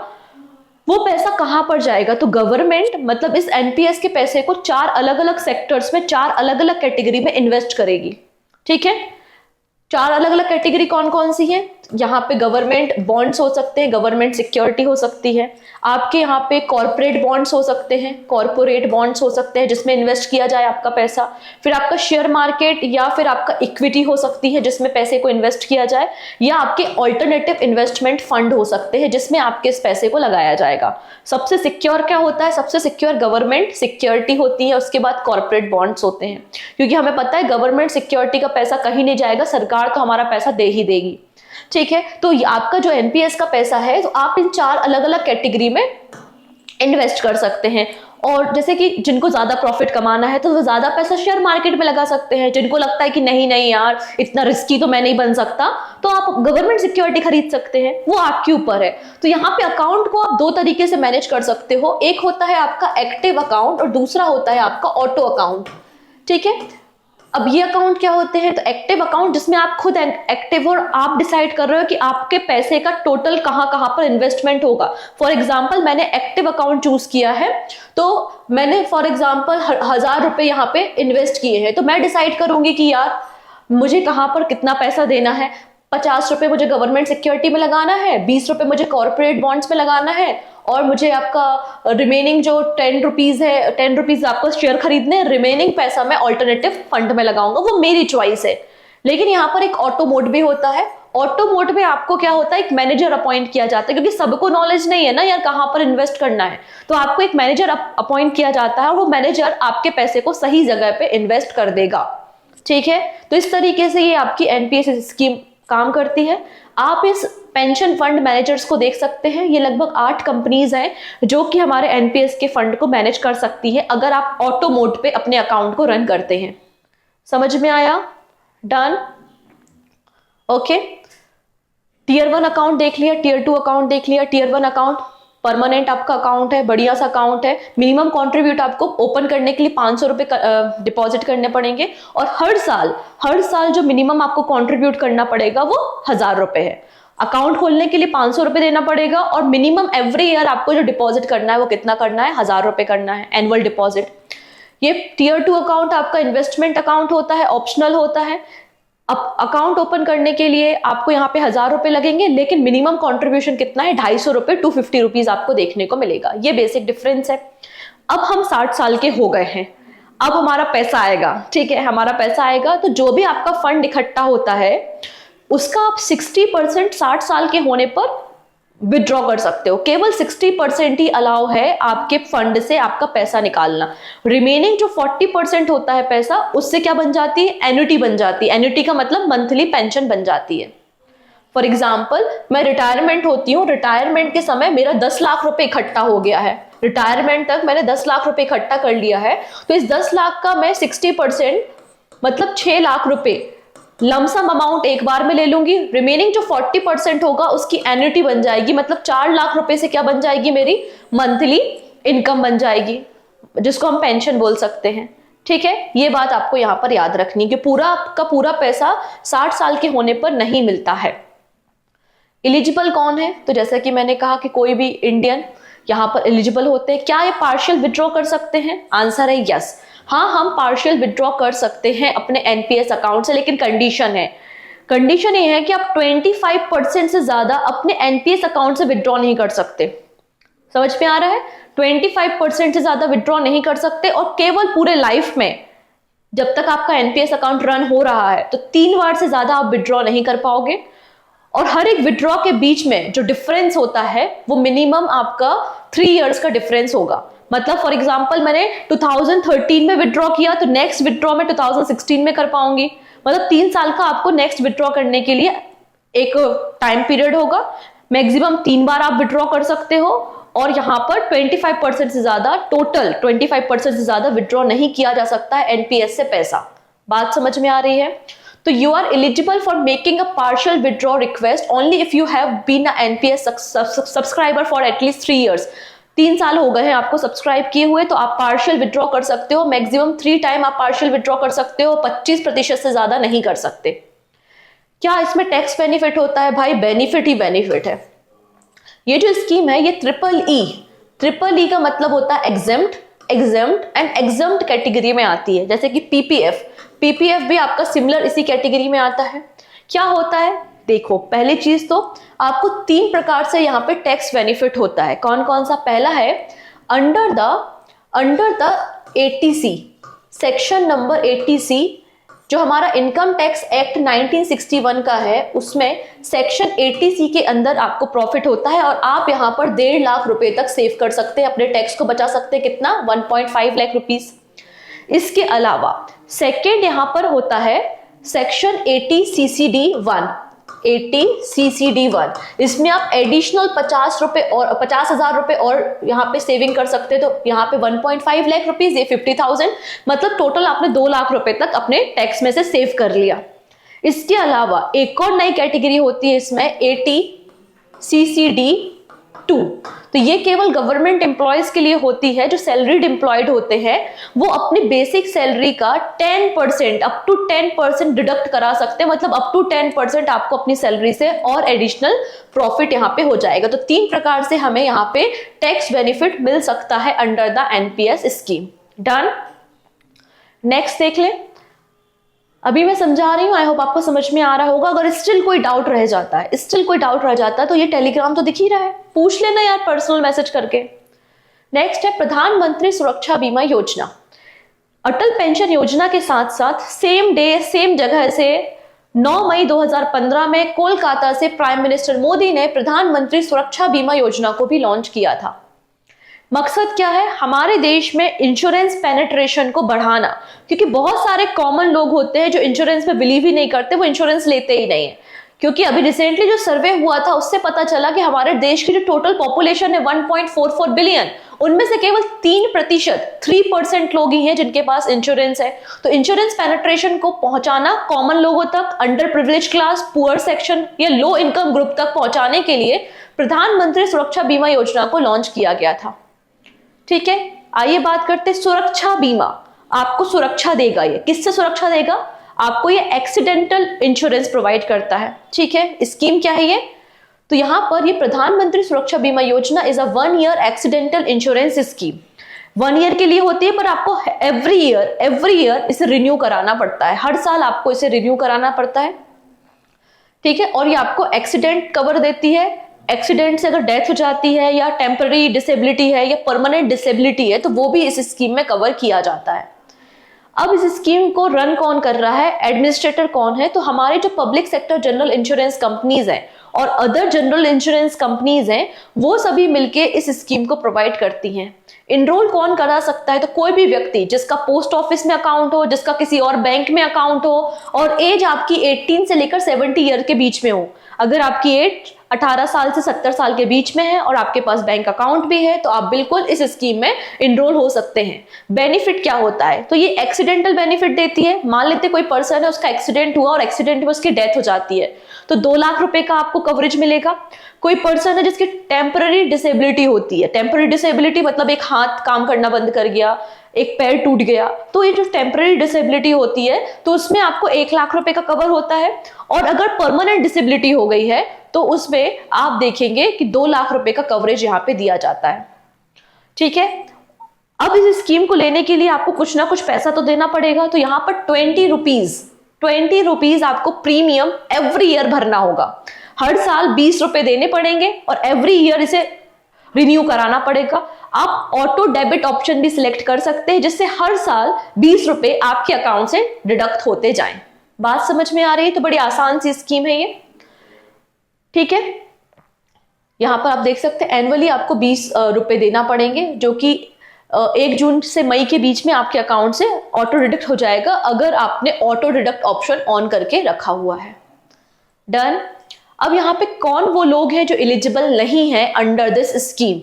वो पैसा कहां पर जाएगा? तो गवर्नमेंट मतलब इस एनपीएस के पैसे को 4 अलग अलग सेक्टर्स में, 4 अलग अलग कैटेगरी में इन्वेस्ट करेगी, ठीक है। 4 अलग अलग कैटेगरी कौन कौन सी है? यहाँ पे गवर्नमेंट बॉन्ड्स हो सकते हैं, गवर्नमेंट सिक्योरिटी हो सकती है, आपके यहाँ पे कॉर्पोरेट बॉन्ड्स हो सकते हैं, कॉर्पोरेट बॉन्ड्स हो सकते हैं जिसमें इन्वेस्ट किया जाए आपका पैसा, फिर आपका शेयर मार्केट या फिर आपका इक्विटी हो सकती है जिसमें पैसे को इन्वेस्ट किया जाए, या आपके ऑल्टरनेटिव इन्वेस्टमेंट फंड हो सकते हैं जिसमें आपके इस पैसे को लगाया जाएगा। सबसे सिक्योर क्या होता है? सबसे सिक्योर गवर्नमेंट सिक्योरिटी होती है, उसके बाद कॉर्पोरेट बॉन्ड्स होते हैं, क्योंकि हमें पता है गवर्नमेंट सिक्योरिटी का पैसा कहीं नहीं जाएगा, सरकार तो हमारा पैसा दे ही देगी, ठीक है। तो आपका जो एनपीएस का पैसा है, तो आप इन 4 अलग अलग कैटेगरी में इन्वेस्ट कर सकते हैं। और जैसे कि जिनको ज्यादा प्रॉफिट कमाना है तो वो ज्यादा पैसा शेयर मार्केट में लगा सकते हैं। जिनको लगता है कि नहीं नहीं यार इतना रिस्की तो मैं नहीं बन सकता, तो आप गवर्नमेंट सिक्योरिटी खरीद सकते हैं, वो आपके ऊपर है। तो यहाँ पे अकाउंट को आप 2 तरीके से मैनेज कर सकते हो। एक होता है आपका एक्टिव अकाउंट और दूसरा होता है आपका ऑटो अकाउंट, ठीक है। अब ये अकाउंट क्या होते हैं? तो एक्टिव अकाउंट जिसमें आप खुद एक्टिव और आप डिसाइड कर रहे हो कि आपके पैसे का टोटल कहां कहां पर इन्वेस्टमेंट होगा। फॉर एग्जांपल मैंने एक्टिव अकाउंट चूज किया है, तो मैंने फॉर एग्जांपल 1000 रुपए यहाँ पे इन्वेस्ट किए हैं, तो मैं डिसाइड करूंगी कि यार मुझे कहां पर कितना पैसा देना है। 50 रुपए मुझे गवर्नमेंट सिक्योरिटी में लगाना है, 20 रुपए मुझे कॉर्पोरेट बॉन्ड्स में लगाना है, और मुझे आपका रिमेनिंग जो 10 रुपीज है, 10 रुपीज आपको शेयर खरीदने, रिमेनिंग पैसा मैं ऑल्टरनेटिव फंड में लगाऊंगा, वो मेरी चॉइस है। लेकिन यहाँ पर एक ऑटो मोड भी होता है। ऑटो मोड में आपको क्या होता है? एक मैनेजर अपॉइंट किया जाता है, क्योंकि सबको नॉलेज नहीं है ना यार कहाँ पर इन्वेस्ट करना है, तो आपको एक मैनेजर अपॉइंट किया जाता है और वो मैनेजर आपके पैसे को सही जगह पे इन्वेस्ट कर देगा, ठीक है। तो इस तरीके से ये आपकी एनपीएस स्कीम काम करती है। आप इस पेंशन फंड मैनेजर्स को देख सकते हैं, ये लगभग 8 कंपनीज हैं जो कि हमारे एनपीएस के फंड को मैनेज कर सकती है अगर आप ऑटो मोड पे अपने अकाउंट को रन करते हैं। समझ में आया? डन। ओके, टियर 1 अकाउंट देख लिया, टियर 2 अकाउंट देख लिया। टियर 1 अकाउंट परमानेंट आपका अकाउंट है, बढ़िया सा अकाउंट है। मिनिमम कॉन्ट्रीब्यूट आपको ओपन करने के लिए 500 रुपए डिपॉजिट करने पड़ेंगे, और हर साल जो मिनिमम आपको कॉन्ट्रीब्यूट करना पड़ेगा वो 1000 रुपए है। अकाउंट खोलने के लिए 500 रुपए देना पड़ेगा, और मिनिमम एवरी ईयर आपको जो डिपॉजिट करना है वो कितना करना है? 1000 रुपए करना है, एनुअल डिपॉजिट। ये टियर 2 अकाउंट आपका इन्वेस्टमेंट अकाउंट होता है, ऑप्शनल होता है। अब अकाउंट ओपन करने के लिए आपको यहाँ पे 1000 रुपए लगेंगे, लेकिन मिनिमम कॉन्ट्रीब्यूशन कितना है? 250 रुपए, 250 रुपीज आपको देखने को मिलेगा। ये बेसिक डिफरेंस है। अब हम 60 साल के हो गए हैं, अब हमारा पैसा आएगा, ठीक है, हमारा पैसा आएगा। तो जो भी आपका फंड इकट्ठा होता है उसका आप 60% 60 साल के होने पर विड्रॉ कर सकते हो। केवल 60% ही अलाउ है आपके फंड से आपका पैसा निकालना। रिमेनिंग जो 40% होता है पैसा, उससे क्या बन जाती है, एन्युटी बन जाती है। एन्युटी का मतलब मंथली पेंशन बन जाती है। फॉर एग्जाम्पल, मैं रिटायरमेंट होती हूँ, रिटायरमेंट के समय मेरा 10 लाख रुपए इकट्ठा हो गया है, रिटायरमेंट तक मैंने 10 लाख रुपए इकट्ठा कर लिया है, तो इस 10 लाख का मैं 60% मतलब 6 लाख रुपए लमसम अमाउंट एक बार में ले लूंगी। रिमेनिंग जो 40% होगा उसकी एन्युटी बन जाएगी, मतलब 4 लाख रुपए से क्या बन जाएगी, मेरी मंथली इनकम बन जाएगी, जिसको हम पेंशन बोल सकते हैं। ठीक है, ये बात आपको यहां पर याद रखनी कि पूरा का पूरा पैसा 60 साल के होने पर नहीं मिलता है। एलिजिबल कौन है, तो जैसा कि मैंने कहा कि कोई भी इंडियन यहाँ पर एलिजिबल होते हैं। क्या ये पार्शियल विड्रॉ कर सकते हैं, आंसर है यस। हाँ, हम पार्शियल विड्रॉ कर सकते हैं अपने एनपीएस अकाउंट से, लेकिन कंडीशन है, कंडीशन ये है कि आप 25% से ज्यादा अपने एनपीएस अकाउंट से विड्रॉ नहीं कर सकते। समझ में आ रहा है, 25% से ज्यादा विड्रॉ नहीं कर सकते, और केवल पूरे लाइफ में जब तक आपका एनपीएस अकाउंट रन हो रहा है तो 3 बार से ज्यादा आप विड्रॉ नहीं कर पाओगे। और हर एक विड्रॉ के बीच में जो डिफरेंस होता है वो मिनिमम आपका 3 इयर्स का डिफरेंस होगा। मतलब फॉर एग्जांपल मैंने 2013 में विड्रॉ किया तो नेक्स्ट विड्रॉ में 2016 में कर पाऊंगी, मतलब 3 साल का आपको नेक्स्ट विड्रॉ करने के लिए एक टाइम पीरियड होगा। मैक्सिमम 3 बार आप विड्रॉ कर सकते हो, और यहाँ पर 25% से ज्यादा, टोटल 25% से ज्यादा विड्रॉ नहीं किया जा सकता है एनपीएस से पैसा। बात समझ में आ रही है? तो you are eligible for making a partial withdrawal request only if you have been a NPS subscriber for at least 3 years। 3 साल हो गए हैं आपको सब्सक्राइब किए हुए, तो आप पार्शियल विड्रॉ कर सकते हो। मैक्सिमम 3 टाइम आप पार्शियल विड्रॉ कर सकते हो, 25% से ज्यादा नहीं कर सकते। क्या इसमें टैक्स बेनिफिट होता है? भाई बेनिफिट ही बेनिफिट है। ये जो स्कीम है ये ट्रिपल ई का मतलब होता है exempt, exempt and exempt category में आती है। जैसे कि पीपीएफ भी आपका सिमिलर इसी कैटेगरी में आता है। क्या होता है देखो, पहली चीज तो आपको 3 प्रकार से यहाँ पे टैक्स बेनिफिट होता है। कौन कौन सा? पहला है under the 80C, section number 80C, जो हमारा इनकम टैक्स एक्ट 1961 का है, उसमें सेक्शन 80C के अंदर आपको प्रॉफिट होता है, और आप यहाँ पर 1.5 लाख रुपए तक सेव कर सकते हैं, अपने टैक्स को बचा सकते हैं। कितना? 1.5 लाख रुपीस। इसके अलावा सेकेंड यहाँ पर होता है सेक्शन 80CCD1, 80CCD1। इसमें आप एडिशनल 50,000 रुपए और यहाँ पे सेविंग कर सकते हैं। तो यहाँ पे 1.5 लाख रुपीज, ये 50,000, मतलब टोटल आपने 2 लाख रुपए तक अपने टैक्स में से सेव कर लिया। इसके अलावा एक और नई कैटेगरी होती है इसमें, 80CCD2। तो ये केवल गवर्नमेंट एम्प्लॉयज के लिए होती है। जो सैलरीड एम्प्लॉयड होते हैं वो अपनी बेसिक सैलरी का 10%, अप टू 10% डिडक्ट करा सकते हैं, मतलब अप टू 10% आपको अपनी सैलरी से और एडिशनल प्रॉफिट यहाँ पे हो जाएगा। तो 3 प्रकार से हमें यहाँ पे टैक्स बेनिफिट मिल सकता है under the NPS scheme. Done. Next देख ले। अभी मैं समझा रही हूँ, आई होप आपको समझ में आ रहा होगा। अगर स्टिल कोई डाउट रह जाता है, तो ये टेलीग्राम तो दिख ही रहा है, पूछ लेना यार पर्सनल मैसेज करके। नेक्स्ट है प्रधानमंत्री सुरक्षा बीमा योजना। अटल पेंशन योजना के साथ साथ सेम डे सेम जगह से 9 मई 2015 में कोलकाता से प्राइम मिनिस्टर मोदी ने प्रधानमंत्री सुरक्षा बीमा योजना को भी लॉन्च किया था। मकसद क्या है? हमारे देश में इंश्योरेंस पेनिट्रेशन को बढ़ाना, क्योंकि बहुत सारे कॉमन लोग होते हैं जो इंश्योरेंस में बिलीव ही नहीं करते, वो इंश्योरेंस लेते ही नहीं है। क्योंकि अभी रिसेंटली जो सर्वे हुआ था उससे पता चला कि हमारे देश की जो टोटल पॉपुलेशन है 1.44 बिलियन, उनमें से केवल 3% लोग ही हैं जिनके पास इंश्योरेंस है। तो इंश्योरेंस पेनिट्रेशन को पहुंचाना कॉमन लोगों तक, under privilege class, poor section या लो इनकम ग्रुप तक पहुंचाने के लिए प्रधानमंत्री सुरक्षा बीमा योजना को लॉन्च किया गया था। ठीक है, आइए बात करते हैं सुरक्षा बीमा। आपको सुरक्षा देगा, ये किससे सुरक्षा देगा? आपको ये एक्सीडेंटल इंश्योरेंस प्रोवाइड करता है। ठीक है, स्कीम क्या है ये? तो यहां पर ये प्रधानमंत्री सुरक्षा बीमा योजना is a 1 year accidental insurance scheme. 1 year के लिए होती है, पर आपको एवरी ईयर इसे रिन्यू कराना पड़ता है। हर साल आपको इसे रिन्यू कराना पड़ता है। ठीक है, और ये आपको एक्सीडेंट कवर देती है। एक्सीडेंट से अगर डेथ हो जाती है, या टेम्पररी डिसेबिलिटी है, या परमानेंट डिसेबिलिटी है, तो वो भी इस स्कीम में कवर किया जाता है। अब इस स्कीम को रन कौन कर रहा है? एडमिनिस्ट्रेटर कौन है? तो हमारे जो public sector general insurance companies हैं और अदर जनरल इंश्योरेंस कंपनीज हैं, वो सभी मिलके इस स्कीम को प्रोवाइड करती हैं। इनरोल कौन करा सकता है? तो कोई भी व्यक्ति जिसका पोस्ट ऑफिस में अकाउंट हो, जिसका किसी और बैंक में अकाउंट हो और एज आपकी 18 से लेकर 70 ईयर के बीच में हो। अगर आपकी एज 18 साल से 70 साल के बीच में है और आपके पास बैंक अकाउंट भी है तो आप बिल्कुल इस स्कीम में इनरोल हो सकते हैं। बेनिफिट क्या होता है? तो ये एक्सीडेंटल बेनिफिट देती है। मान लेते कोई पर्सन है, उसका एक्सीडेंट हुआ और एक्सीडेंट में उसकी डेथ हो जाती है तो 2 लाख रुपए का आपको कवरेज मिलेगा। कोई पर्सन है जिसकी टेम्पररी डिसेबिलिटी होती है, टेम्पररी डिसेबिलिटी मतलब एक हाथ काम करना बंद कर गया, एक पैर टूट गया, तो ये जो टेम्पररी डिसेबिलिटी होती है तो उसमें आपको 1 लाख रुपए का कवर होता है। और अगर परमानेंट डिसेबिलिटी हो गई है तो उसमें आप देखेंगे कि 2 लाख रुपए का कवरेज यहाँ पे दिया जाता है। ठीक है, अब इस स्कीम को लेने के लिए आपको कुछ ना कुछ पैसा तो देना पड़ेगा, तो यहाँ पर 20 रुपीज आपको प्रीमियम एवरी ईयर भरना होगा। हर साल 20 रुपए देने पड़ेंगे और एवरी ईयर इसे रिन्यू कराना पड़ेगा। आप ऑटो डेबिट ऑप्शन भी सिलेक्ट कर सकते हैं जिससे हर साल 20 रुपए आपके अकाउंट से डिडक्ट होते जाएं। बात समझ में आ रही है? तो बड़ी आसान सी स्कीम है ये। ठीक है, यहां पर आप देख सकते हैं एनुअली आपको 20 रुपए देना पड़ेंगे जो कि 1 जून से मई के बीच में आपके अकाउंट से ऑटो डिडक्ट हो जाएगा अगर आपने ऑटो डिडक्ट ऑप्शन ऑन करके रखा हुआ है। डन। अब यहाँ पे कौन वो लोग हैं जो एलिजिबल नहीं है अंडर दिस स्कीम?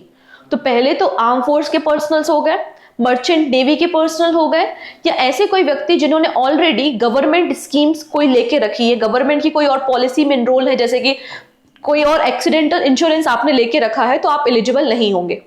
तो पहले तो आर्म फोर्स के पर्सनल्स हो गए, मर्चेंट नेवी के पर्सनल हो गए, या ऐसे कोई व्यक्ति जिन्होंने ऑलरेडी गवर्नमेंट स्कीम्स कोई लेके रखी है, गवर्नमेंट की कोई और पॉलिसी में एनरोल है, जैसे कि कोई और एक्सीडेंटल इंश्योरेंस आपने लेके रखा है तो आप एलिजिबल नहीं होंगे।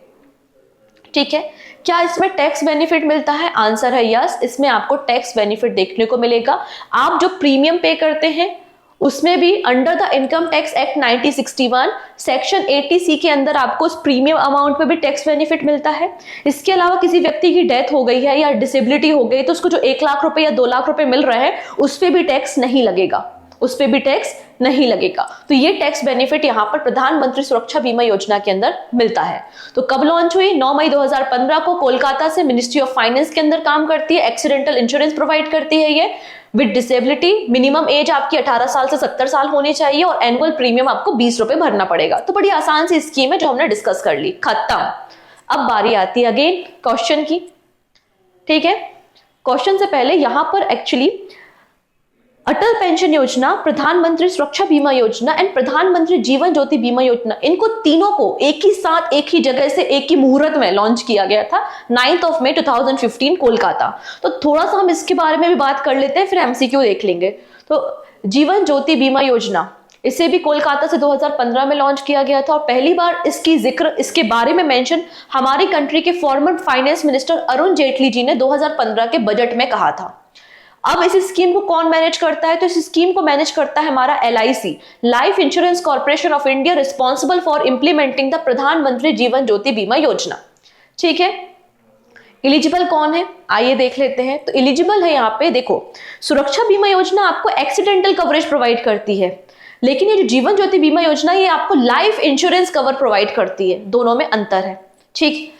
ठीक है, क्या इसमें टैक्स बेनिफिट मिलता है? आंसर है यस, इसमें आपको टैक्स बेनिफिट देखने को मिलेगा। आप जो प्रीमियम पे करते हैं उसमें भी under the income tax act 1961 section 80C के अंदर आपको उस प्रीमियम अमाउंट पे भी टैक्स बेनिफिट मिलता है। इसके अलावा किसी व्यक्ति की डेथ हो गई है या डिसेबिलिटी हो गई तो उसको जो 1 लाख रुपए या 2 लाख रुपए मिल रहे हैं उस पे भी टैक्स नहीं लगेगा, उस पे भी टैक्स नहीं लगेगा। तो ये टैक्स बेनिफिट यहाँ पर प्रधानमंत्री सुरक्षा बीमा योजना के अंदर मिलता है। तो कब लॉन्च हुई? 9 मई 2015 को कोलकाता से मिनिस्ट्री ऑफ फाइनेंस के अंदर काम करती है, एक्सीडेंटल इंश्योरेंस प्रोवाइड करती है ये विद डिसेबिलिटी। मिनिमम एज आपकी 18 साल से 70 साल होनी चाहिए और एनुअल प्रीमियम आपको 20 रुपए भरना पड़ेगा। तो बड़ी आसान सी स्कीम है जो हमने डिस्कस कर ली, खत्म। अब बारी आती है अगेन क्वेश्चन की। ठीक है, क्वेश्चन से पहले यहां पर एक्चुअली अटल पेंशन योजना, प्रधानमंत्री सुरक्षा बीमा योजना एंड प्रधानमंत्री जीवन ज्योति बीमा योजना, इनको तीनों को एक ही साथ एक ही जगह से एक ही मुहूर्त में लॉन्च किया गया था 9 मई 2015 कोलकाता। तो थोड़ा सा हम इसके बारे में भी बात कर लेते हैं, फिर एमसीक्यू देख लेंगे। तो जीवन ज्योति बीमा योजना, इसे भी कोलकाता से 2015 में लॉन्च किया गया था और पहली बार इसकी जिक्र, इसके बारे में मेंशन हमारी कंट्री के former finance minister Arun Jaitley ji ने 2015 के बजट में कहा था। अब इस स्कीम को कौन मैनेज करता है? तो इस स्कीम को मैनेज करता है हमारा LIC, life insurance corporation of India, responsible for implementing the Pradhanmantri Jeevan ज्योति बीमा योजना। ठीक है, एलिजिबल कौन है आइए देख लेते हैं। तो एलिजिबल है यहाँ पे देखो, सुरक्षा बीमा योजना आपको एक्सीडेंटल कवरेज प्रोवाइड करती है, लेकिन ये जो जीवन ज्योति बीमा योजना ये आपको लाइफ इंश्योरेंस कवर प्रोवाइड करती है, दोनों में अंतर है। ठीक,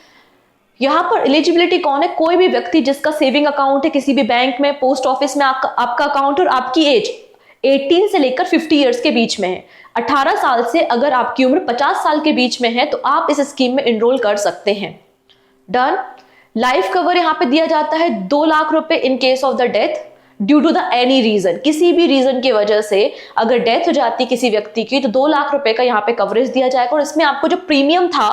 यहाँ पर एलिजिबिलिटी कौन है? कोई भी व्यक्ति जिसका सेविंग अकाउंट है किसी भी बैंक में, पोस्ट ऑफिस में आपका अकाउंट और आपकी एज 18 से लेकर 50 इयर्स के बीच में है। 18 साल से अगर आपकी उम्र 50 साल के बीच में है तो आप इस स्कीम में एनरोल कर सकते हैं। डन। लाइफ कवर यहाँ पे दिया जाता है 2 लाख रुपए in case of the death due to the any reason, किसी भी रीजन की वजह से अगर डेथ हो जाती किसी व्यक्ति की तो 2 लाख रुपए का यहाँ पे कवरेज दिया जाएगा। और इसमें आपको जो प्रीमियम था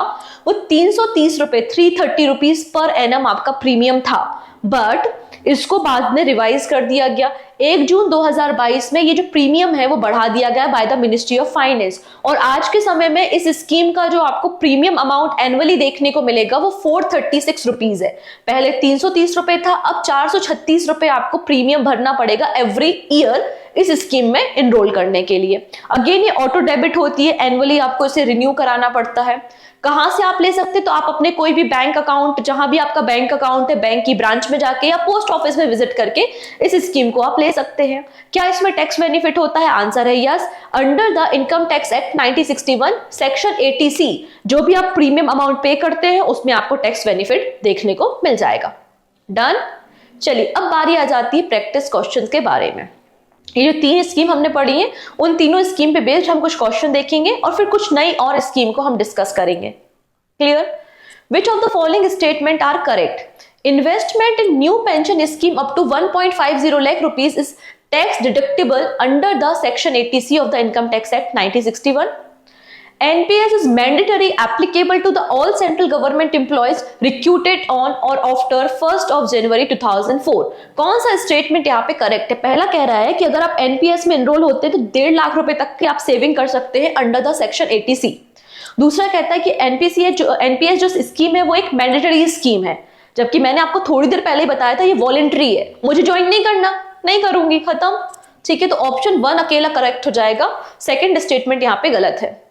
वो 330 रुपए 330 रुपीज पर एनम आपका प्रीमियम था, बट इसको बाद में रिवाइज कर दिया गया। 1 जून 2022 में ये जो प्रीमियम है वो बढ़ा दिया गया by the ministry of finance और आज के समय में इस स्कीम का जो आपको प्रीमियम अमाउंट एनुअली देखने को मिलेगा वो 436 रुपीज है। पहले 330 रुपए था, अब 436 रुपए आपको प्रीमियम भरना पड़ेगा एवरी ईयर इस स्कीम में एनरोल करने के लिए। अगेन ये ऑटो डेबिट होती है, एनुअली आपको इसे रिन्यू कराना पड़ता है। कहां से आप ले सकते? तो आप अपने कोई भी बैंक अकाउंट, जहां भी आपका बैंक अकाउंट है, बैंक की ब्रांच में जाके या पोस्ट ऑफिस में विजिट करके इस स्कीम को आप ले सकते हैं। क्या इसमें टैक्स बेनिफिट होता है? आंसर है yes, under the income tax act 1961 section 80C जो भी आप प्रीमियम अमाउंट पे करते हैं उसमें आपको टैक्स बेनिफिट देखने को मिल जाएगा। डन। चलिए अब बारी आ जाती है प्रैक्टिस क्वेश्चंस के बारे में। ये जो 3 स्कीम हमने पढ़ी है, उन तीनों स्कीम पे बेस्ड हम कुछ क्वेश्चन देखेंगे और फिर कुछ नई और स्कीम को हम डिस्कस करेंगे। Clear? Which of the following statement are correct? Investment in new pension scheme up to 1.50 lakh rupees is tax deductible under the section 80C of the income tax act 1961. NPS is mandatory applicable to the all central government employees recruited on or after 1st of January 2004. कौन सा statement यहाँ पे correct है? पहला कह रहा है कि अगर आप NPS में एनरोल होते हैं तो 1.5 लाख रुपए तक की आप सेविंग कर सकते हैं अंडर द सेक्शन 80C. दूसरा कहता है कि NPS जो स्कीम है वो एक मैंडेटरी स्कीम है, जबकि मैंने आपको थोड़ी देर पहले ही बताया था ये वॉलेंट्री है, मुझे ज्वाइन नहीं करना, नहीं करूंगी, खत्म। ठीक है, तो ऑप्शन 1 अकेला करेक्ट हो जाएगा, सेकेंड स्टेटमेंट यहाँ पे गलत है।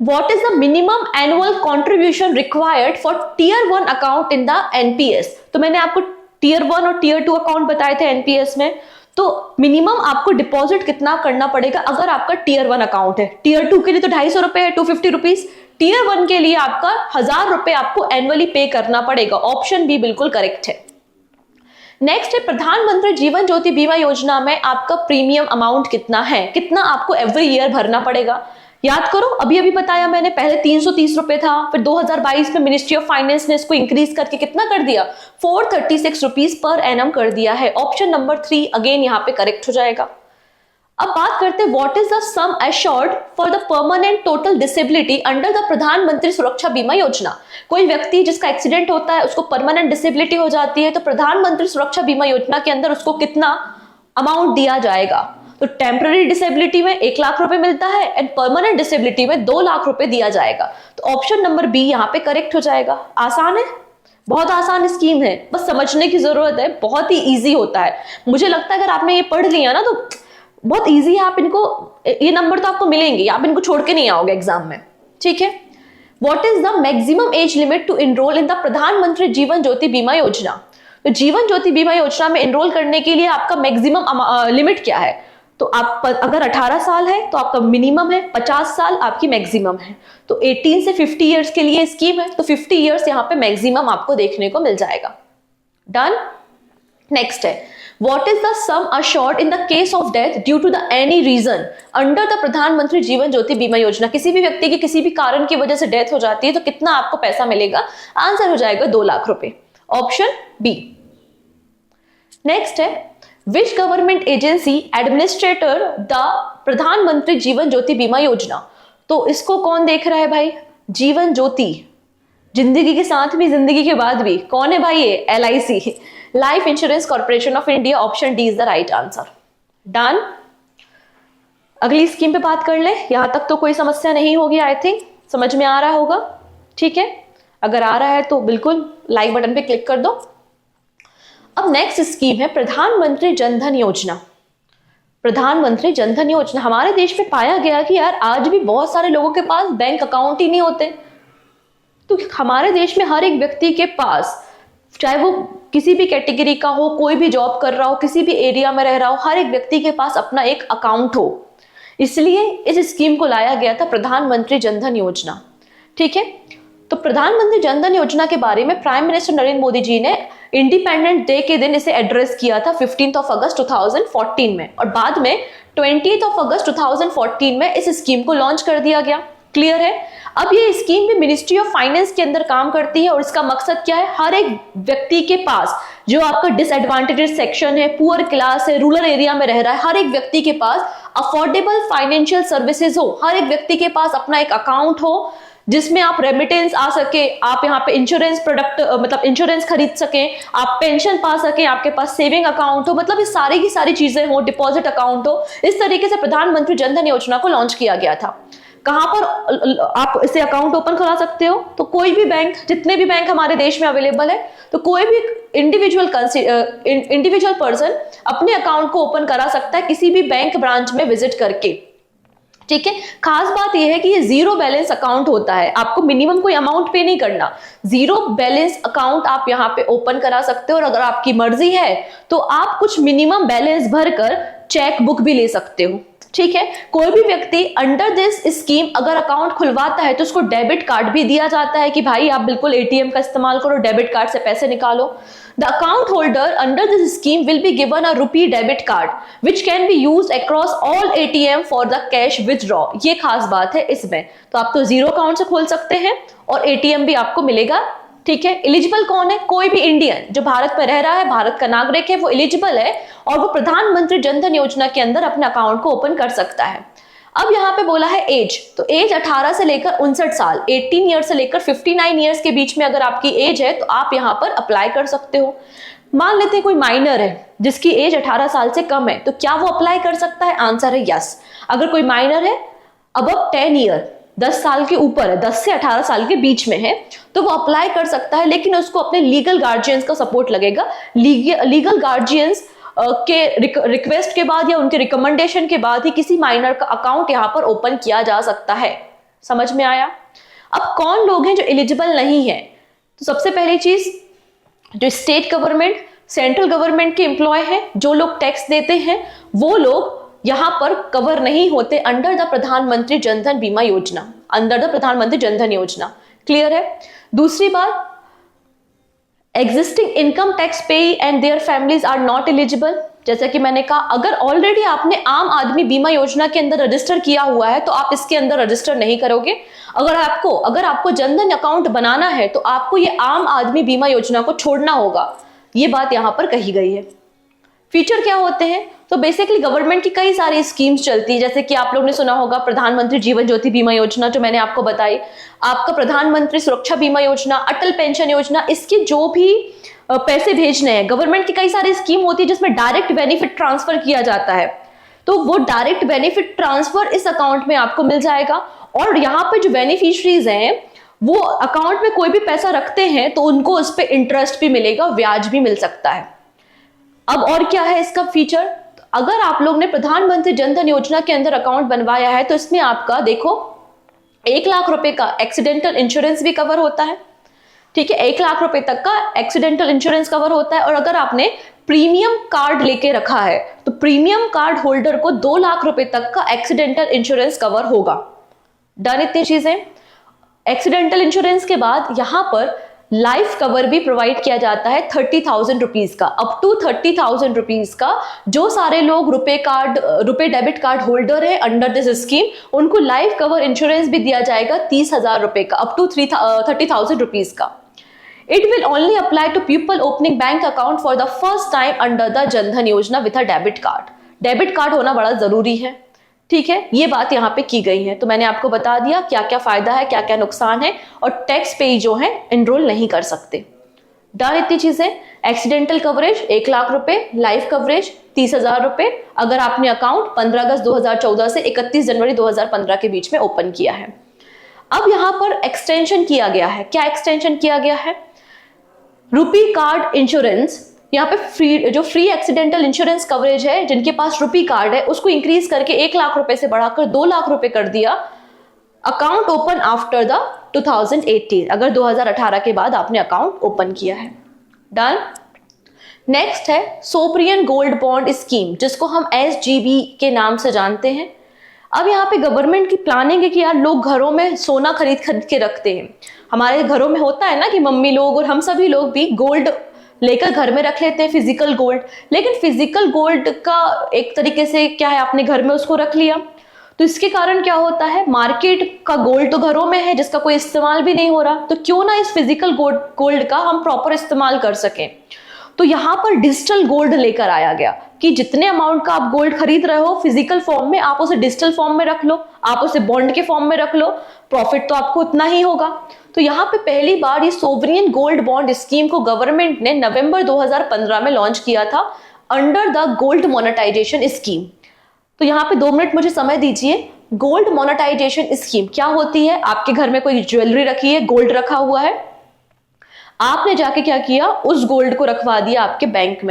What is the minimum annual contribution required for tier 1 account in the NPS? तो मैंने आपको tier 1 और tier 2 अकाउंट बताए थे NPS में, तो मिनिमम आपको डिपॉजिट कितना करना पड़ेगा अगर आपका tier 1 अकाउंट है। tier 2 के लिए तो 250 रुपए है, 250 रुपीज। tier 1 के लिए आपका 1000 रुपए आपको एनुअली पे करना पड़ेगा। ऑप्शन बी बिल्कुल करेक्ट है। नेक्स्ट है प्रधानमंत्री जीवन ज्योति बीमा योजना में आपका प्रीमियम अमाउंट कितना है, कितना आपको एवरी ईयर भरना पड़ेगा। याद करो, अभी अभी बताया मैंने, पहले 330 रुपए था, फिर 2022 में मिनिस्ट्री ऑफ फाइनेंस ने इसको इंक्रीज करके कितना कर दिया, 436 रुपीज पर एनम कर दिया है। ऑप्शन नंबर 3 अगेन यहाँ पे करेक्ट हो जाएगा। अब बात करते हैं what is the sum assured for the permanent total disability under the प्रधानमंत्री सुरक्षा बीमा योजना। कोई व्यक्ति जिसका एक्सीडेंट होता है, उसको परमानेंट डिसेबिलिटी हो जाती है, तो प्रधानमंत्री सुरक्षा बीमा योजना के अंदर उसको कितना अमाउंट दिया जाएगा। तो टेम्पररी डिसेबिलिटी में 1 लाख रुपए मिलता है एंड परमानेंट डिसेबिलिटी में 2 लाख रुपए दिया जाएगा। तो ऑप्शन नंबर बी यहाँ पे करेक्ट हो जाएगा। आसान है, बहुत आसान स्कीम है, बस समझने की जरूरत है, बहुत ही इजी होता है। मुझे लगता है अगर आपने ये पढ़ लिया ना तो बहुत इजी है, आप इनको, ये नंबर तो आपको मिलेंगे, आप इनको छोड़ के नहीं आओगे एग्जाम में। ठीक है, what is the maximum age limit to enrol in the Pradhanmantri Jeevan ज्योति बीमा योजना। तो जीवन ज्योति बीमा योजना में एनरोल करने के लिए आपका मैक्सिमम लिमिट क्या है। तो आप अगर 18 साल है तो आपका मिनिमम है, 50 साल आपकी मैक्सिमम है। तो 18 से 50 इयर्स के लिए स्कीम है, तो 50 इयर्स यहाँ पे मैक्सिमम आपको देखने को मिल जाएगा। डन। नेक्स्ट है what is the sum assured in the case of death due to the any reason under the Pradhanmantri Jeevan ज्योति बीमा योजना। किसी भी व्यक्ति की किसी भी कारण की वजह से डेथ हो जाती है तो कितना आपको पैसा मिलेगा। आंसर हो जाएगा 2 लाख रुपए, ऑप्शन बी। नेक्स्ट है which government agency administrator the Pradhanmantri Jeevan ज्योति बीमा योजना। तो इसको कौन देख रहा है भाई, जीवन ज्योति, जिंदगी के साथ भी जिंदगी के बाद भी, कौन है भाई ये, LIC, life insurance corporation of India. Option D is the right answer. Done. अगली स्कीम पे बात कर ले, यहां तक तो कोई समस्या नहीं होगी, आई थिंक समझ में आ रहा होगा। ठीक है, अगर आ रहा है तो बिल्कुल लाइक बटन पे क्लिक कर दो। अब नेक्स्ट स्कीम है प्रधानमंत्री जनधन योजना। प्रधानमंत्री जनधन योजना, हमारे देश में पाया गया कि यार आज भी बहुत सारे लोगों के पास बैंक अकाउंट ही नहीं होते। तो हमारे देश में हर एक व्यक्ति के पास, चाहे वो किसी भी कैटेगरी का हो, कोई भी जॉब कर रहा हो, किसी भी एरिया में रह रहा हो, हर एक व्यक्ति के पास अपना एक अकाउंट हो, इसलिए इस स्कीम को लाया गया था प्रधानमंत्री जनधन योजना। ठीक है, तो प्रधानमंत्री जनधन योजना के बारे में प्राइम मिनिस्टर नरेंद्र मोदी जी ने इंडिपेंडेंट डे के दिन इसे एड्रेस किया था 15 अगस्त 2014 में, और बाद में 20 अगस्त 2014 में इस स्कीम को लॉन्च कर दिया गया। क्लियर है। अब ये स्कीम भी मिनिस्ट्री ऑफ फाइनेंस के अंदर काम करती है और इसका मकसद क्या है, हर एक व्यक्ति के पास, जो आपका डिसएडवांटेजेड सेक्शन है, पुअर क्लास है, रूरल एरिया में रह रहा है, हर एक व्यक्ति के पास अफोर्डेबल फाइनेंशियल सर्विसेज हो, हर एक व्यक्ति के पास अपना एक अकाउंट हो जिसमें आप रेमिटेंस आ सके, आप यहाँ पे इंश्योरेंस प्रोडक्ट मतलब इंश्योरेंस खरीद सके, आप पेंशन पा सके, आपके पास सेविंग अकाउंट हो, मतलब ये सारी की सारी चीजें हो, डिपॉजिट अकाउंट हो। इस तरीके से प्रधानमंत्री जनधन योजना को लॉन्च किया गया था। कहां पर आप इसे अकाउंट ओपन करा सकते हो, तो कोई भी बैंक, जितने भी बैंक हमारे देश में अवेलेबल है, तो कोई भी इंडिविजुअल पर्सन अपने अकाउंट को ओपन करा सकता है किसी भी बैंक ब्रांच में विजिट करके। ठीक है, खास बात यह है कि ये 0 बैलेंस अकाउंट होता है, आपको मिनिमम कोई अमाउंट पे नहीं करना, 0 बैलेंस अकाउंट आप यहाँ पे ओपन करा सकते हो, और अगर आपकी मर्जी है तो आप कुछ मिनिमम बैलेंस भरकर चेक बुक भी ले सकते हो। ठीक है। कोई भी व्यक्ति अंडर दिस स्कीम अगर अकाउंट खुलवाता है तो उसको डेबिट कार्ड भी दिया जाता है कि भाई आप बिल्कुल एटीएम का इस्तेमाल करो, डेबिट कार्ड से पैसे निकालो। The account holder under this scheme will be given a rupee debit card which can be used across all ATM for the cash withdraw। ये खास बात है इसमें। तो आप तो जीरो अकाउंट से खोल सकते हैं और एटीएम भी आपको मिलेगा, ठीक है। एलिजिबल कौन है? कोई भी इंडियन जो भारत में रह रहा है, भारत का नागरिक है, वो एलिजिबल है और वो प्रधानमंत्री जनधन योजना के अंदर अपने अकाउंट को ओपन कर सकता है। अब यहाँ पे बोला है एज, तो एज 18 से लेकर 59 साल, 18 ईयर से लेकर 59 ईयर्स के बीच में अगर आपकी एज है तो आप यहाँ पर अप्लाई कर सकते हो। मान लेते हैं कोई माइनर है जिसकी एज 18 साल से कम है, तो क्या वो अप्लाई कर सकता है? आंसर है यस। अगर कोई माइनर है अबव 10 ईयर, 10 साल के ऊपर है, 10 से 18 साल के बीच में है, तो वो अप्लाई कर सकता है, लेकिन उसको अपने लीगल गार्जियंस का सपोर्ट लगेगा। लीगल गार्जियंस के रिक्वेस्ट के बाद या उनके रिकमेंडेशन के बाद ही किसी माइनर का अकाउंट यहाँ पर ओपन किया जा सकता है। समझ में आया? अब कौन लोग हैं जो एलिजिबल नहीं है? तो सबसे पहली चीज, जो स्टेट गवर्नमेंट, सेंट्रल गवर्नमेंट के एम्प्लॉय हैं, जो लोग टैक्स देते हैं, वो लोग यहां पर कवर नहीं होते अंडर द प्रधानमंत्री जनधन बीमा योजना, अंडर द प्रधानमंत्री जनधन योजना। क्लियर है? दूसरी बात, existing income tax pay and their families are not eligible. जैसा कि मैंने कहा, अगर ऑलरेडी आपने आम आदमी बीमा योजना के अंदर रजिस्टर किया हुआ है तो आप इसके अंदर रजिस्टर नहीं करोगे। अगर आपको जनधन अकाउंट बनाना है तो आपको ये आम आदमी बीमा योजना को छोड़ना होगा। ये बात यहां पर कही गई है। फीचर क्या होते हैं? तो बेसिकली गवर्नमेंट की कई सारी स्कीम्स चलती है, जैसे कि आप लोगों ने सुना होगा प्रधानमंत्री जीवन ज्योति बीमा योजना जो मैंने आपको बताई, आपका प्रधानमंत्री सुरक्षा बीमा योजना, अटल पेंशन योजना, इसके जो भी पैसे भेजने हैं, गवर्नमेंट की कई सारी स्कीम होती है जिसमें डायरेक्ट बेनिफिट ट्रांसफर किया जाता है, तो वो डायरेक्ट बेनिफिट ट्रांसफर इस अकाउंट में आपको मिल जाएगा। और यहाँ पे जो बेनिफिशरीज हैं वो अकाउंट में कोई भी पैसा रखते हैं तो उनको उस पर इंटरेस्ट भी मिलेगा, ब्याज भी मिल सकता है। अब और क्या है इसका फीचर? अगर आप लोग ने प्रधानमंत्री जनधन योजना के अंदर अकाउंट बनवाया है तो इसमें आपका देखो 1 लाख रुपए का एक्सीडेंटल इंश्योरेंस भी कवर होता है, ठीक है। 1 लाख रुपए तक का एक्सीडेंटल इंश्योरेंस कवर होता है। और अगर आपने प्रीमियम कार्ड लेके रखा है तो प्रीमियम कार्ड होल्डर को 2 लाख रुपए तक का एक्सीडेंटल इंश्योरेंस कवर होगा। डन इतनी चीजें। एक्सीडेंटल इंश्योरेंस के बाद यहां पर लाइफ कवर भी प्रोवाइड किया जाता है 30,000 रुपीज का, अप टू 30,000 रुपीज का। जो सारे लोग रुपे डेबिट कार्ड होल्डर है अंडर दिस स्कीम, उनको लाइफ कवर इंश्योरेंस भी दिया जाएगा 30,000 रुपए का, अप टू 30,000 रुपीज का। It will only apply to people opening bank account for the first time under the Jan Dhan योजना with a debit card। Debit card होना बड़ा जरूरी है, ठीक है। ये बात यहाँ पे की गई है। तो मैंने आपको बता दिया क्या क्या फायदा है, क्या क्या नुकसान है, और टैक्स पे जो है एनरोल नहीं कर सकते। डन इतनी चीजें। एक्सीडेंटल कवरेज 1 लाख रुपए, लाइफ कवरेज 30,000 रुपए, अगर आपने अकाउंट 15 अगस्त 2014 से 31 जनवरी 2015 के बीच में ओपन किया है। अब यहाँ पर एक्सटेंशन किया गया है। क्या एक्सटेंशन किया गया है? रुपी कार्ड इंश्योरेंस, यहाँ पे फ्री एक्सीडेंटल इंश्योरेंस कवरेज है, जिनके पास रुपी कार्ड है उसको इंक्रीज करके 1 लाख रुपए से बढ़ाकर 2 लाख रुपए कर दिया। अकाउंट ओपन आफ्टर द 2018, अगर 2018 के बाद आपने अकाउंट ओपन किया है। डन। नेक्स्ट है सोवरियन गोल्ड बॉन्ड स्कीम, जिसको हम SGB के नाम से जानते हैं। अब यहाँ पे गवर्नमेंट की प्लानिंग है कि यार लोग घरों में सोना खरीद के रखते हैं। हमारे घरों में होता है ना कि मम्मी लोग और हम सभी लोग भी गोल्ड लेकर घर में रख लेते हैं, फिजिकल गोल्ड। लेकिन फिजिकल गोल्ड का एक तरीके से क्या है, आपने घर में उसको रख लिया तो इसके कारण क्या होता है, मार्केट का गोल्ड तो घरों में है जिसका कोई इस्तेमाल भी नहीं हो रहा, तो क्यों ना इस फिजिकल गोल्ड का हम प्रॉपर इस्तेमाल कर सकें। तो यहाँ पर डिजिटल गोल्ड लेकर आया गया कि जितने अमाउंट का आप गोल्ड खरीद रहे हो फिजिकल फॉर्म में, आप उसे डिजिटल फॉर्म में रख लो, आप उसे बॉन्ड के फॉर्म में रख लो, प्रॉफिट तो आपको उतना ही होगा। तो यहाँ पे पहली बार ये सोवरियन गोल्ड बॉन्ड स्कीम को गवर्नमेंट ने नवंबर 2015 में लॉन्च किया था under the gold monetisation scheme. तो यहाँ पे 2 मिनट मुझे समय दीजिए। गोल्ड मोनेटाइजेशन स्कीम क्या होती है? आपके घर में कोई ज्वेलरी रखी है, गोल्ड रखा हुआ है, आपने जाके क्या किया, उस गोल्ड को रखवा दिया आपके बैंक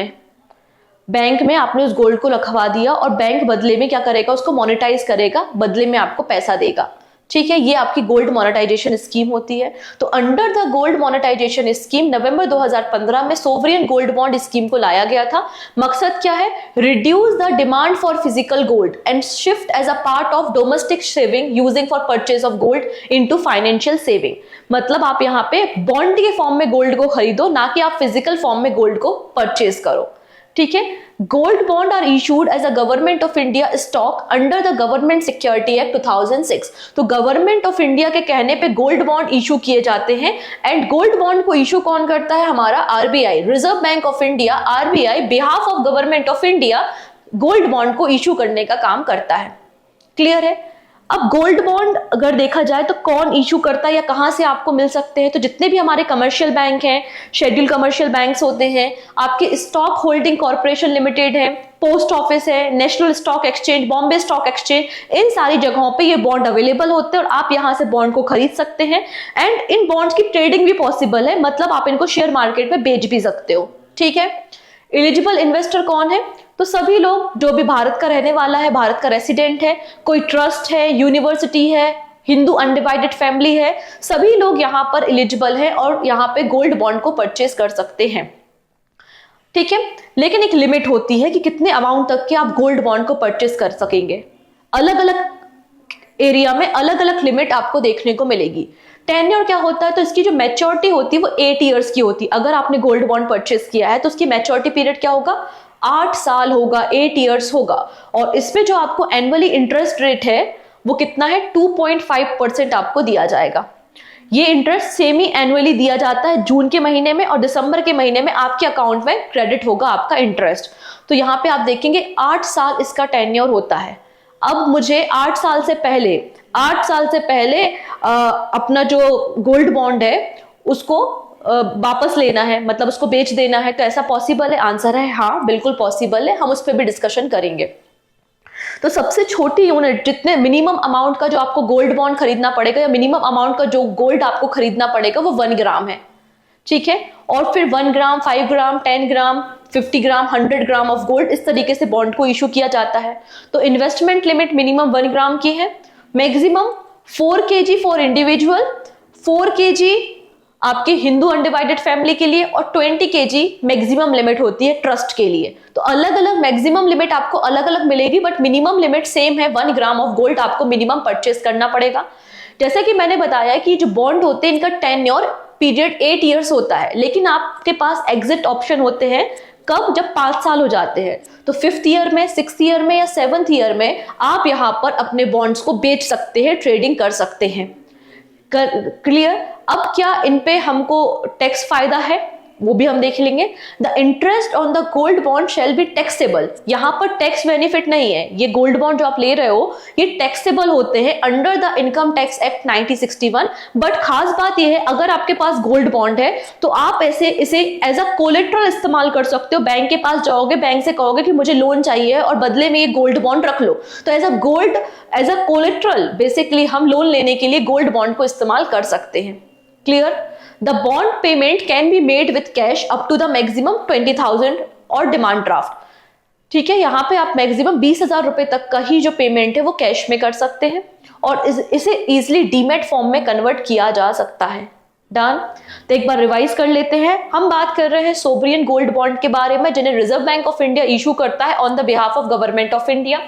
में आपने उस गोल्ड को रखवा दिया और बैंक बदले में क्या करेगा, उसको मोनेटाइज करेगा, बदले में आपको पैसा देगा। ठीक है, ये आपकी गोल्ड मोनेटाइजेशन स्कीम होती है। तो under the gold monetisation scheme नवंबर 2015 में सोवरियन गोल्ड बॉन्ड स्कीम को लाया गया था। मकसद क्या है? Reduce the demand for physical gold and shift as a part of domestic saving using for purchase of gold into financial saving. मतलब आप यहाँ पे बॉन्ड के फॉर्म में गोल्ड को खरीदो, ना कि आप फिजिकल फॉर्म में गोल्ड को परचेज करो। ठीक है, gold bond are issued as a government of India stock under the government security act 2006। तो गवर्नमेंट ऑफ इंडिया के कहने पे गोल्ड बॉन्ड इशू किए जाते हैं। एंड गोल्ड बॉन्ड को इशू कौन करता है? हमारा RBI, reserve bank of India, RBI behalf of government of India gold bond को इशू करने का काम करता है। क्लियर है? अब गोल्ड बॉन्ड अगर देखा जाए तो कौन इशू करता है या कहां से आपको मिल सकते हैं? तो जितने भी हमारे कमर्शियल बैंक हैं, शेड्यूल कमर्शियल बैंक्स होते हैं, आपके स्टॉक होल्डिंग कॉर्पोरेशन लिमिटेड है, पोस्ट ऑफिस है, national stock exchange, Bombay stock exchange, इन सारी जगहों पे ये बॉन्ड अवेलेबल होते हैं और आप यहां से बॉन्ड को खरीद सकते हैं। एंड इन बॉन्ड्स की ट्रेडिंग भी पॉसिबल है, मतलब आप इनको शेयर मार्केट में बेच भी सकते हो। ठीक है, एलिजिबल इन्वेस्टर कौन है? तो सभी लोग जो भी भारत का रहने वाला है, भारत का रेसिडेंट है, कोई ट्रस्ट है, यूनिवर्सिटी है, हिंदू अनडिवाइडेड फैमिली है, सभी लोग यहाँ पर एलिजिबल है और यहाँ पे गोल्ड बॉन्ड को परचेज कर सकते हैं। ठीक है, लेकिन एक लिमिट होती है कि कितने अमाउंट तक के आप गोल्ड बॉन्ड को परचेज कर सकेंगे। अलग अलग एरिया में अलग अलग लिमिट आपको देखने को मिलेगी। टेन्योर क्या होता है? तो इसकी जो मैच्योरिटी होती है वो 8 ईयर्स की होती है। अगर आपने गोल्ड बॉन्ड परचेज किया है तो उसकी मैच्योरिटी पीरियड क्या होगा? 8 साल होगा, 8 ईयर्स होगा। और इसमें जो आपको एनुअली इंटरेस्ट रेट है वो कितना है? 2.5% आपको दिया जाएगा। ये इंटरेस्ट सेमी एनुअली दिया जाता है जून के महीने में, और दिसंबर के महीने में आपके अकाउंट में क्रेडिट होगा आपका इंटरेस्ट। तो यहाँ पे आप देखेंगे 8 साल इसका टेन्योर होता है। अब मुझे 8 साल से पहले अपना जो गोल्ड बॉन्ड है उसको वापस लेना है, मतलब उसको बेच देना है, तो ऐसा पॉसिबल है? आंसर है हाँ, बिल्कुल पॉसिबल है। हम उस पर भी डिस्कशन करेंगे। तो सबसे छोटी यूनिट, जितने मिनिमम अमाउंट का जो आपको गोल्ड बॉन्ड खरीदना पड़ेगा या मिनिमम अमाउंट का जो गोल्ड आपको खरीदना पड़ेगा वो 1 ग्राम है। ठीक है, और फिर 1 ग्राम, 5 ग्राम, 10 ग्राम, 50 ग्राम, 100 ग्राम ऑफ गोल्ड, इस तरीके से बॉन्ड को इशू किया जाता है। तो इन्वेस्टमेंट लिमिट मिनिमम 1 ग्राम की है, maximum 4 kg for individual, 4 kg आपके हिंदू अनडिवाइडेड फैमिली के लिए, और 20 kg मैक्सिमम लिमिट होती है ट्रस्ट के लिए। तो अलग अलग मैक्सिमम लिमिट आपको अलग अलग मिलेगी, बट मिनिमम लिमिट सेम है। 1 ग्राम ऑफ गोल्ड आपको मिनिमम परचेस करना पड़ेगा। जैसे कि मैंने बताया कि जो बॉन्ड होते हैं इनका टेन्योर पीरियड 8 ईयर्स होता है, लेकिन आपके पास एग्जिट ऑप्शन होते हैं कब? जब 5 साल हो जाते हैं। तो 5th ईयर में, 6th ईयर में या 7th ईयर में आप यहाँ पर अपने बॉन्ड्स को बेच सकते हैं, ट्रेडिंग कर सकते हैं। क्लियर? अब क्या इन पे हमको टैक्स फायदा है वो भी हम देख लेंगे। The interest on the gold bond shall be taxable. यहाँ पर टैक्स बेनिफिट नहीं है, ये गोल्ड बॉन्ड जो आप ले रहे हो ये टैक्सेबल होते हैं under the income tax act 1961। But खास बात ये है, अगर आपके पास गोल्ड बॉन्ड है तो आप इसे एज अ कोलेट्रल इस्तेमाल कर सकते हो। बैंक के पास जाओगे, बैंक से कहोगे कि मुझे लोन चाहिए और बदले में ये गोल्ड बॉन्ड रख लो, तो एज अ कोलेट्रल बेसिकली हम लोन लेने के लिए गोल्ड बॉन्ड को इस्तेमाल कर सकते हैं। Clear? The bond payment can be made with cash up to the maximum 20,000 और डिमांड ड्राफ्ट। ठीक है, यहाँ पे आप मैक्सिमम 20,000 रुपए तक का ही जो पेमेंट है वो कैश में कर सकते हैं और इसे इजिली डीमेट फॉर्म में कन्वर्ट किया जा सकता है। डन? तो एक बार रिवाइज कर लेते हैं। हम बात कर रहे हैं सोवरियन गोल्ड बॉन्ड के बारे में, जिन्हें reserve bank of India issue करता है on the behalf of government of India.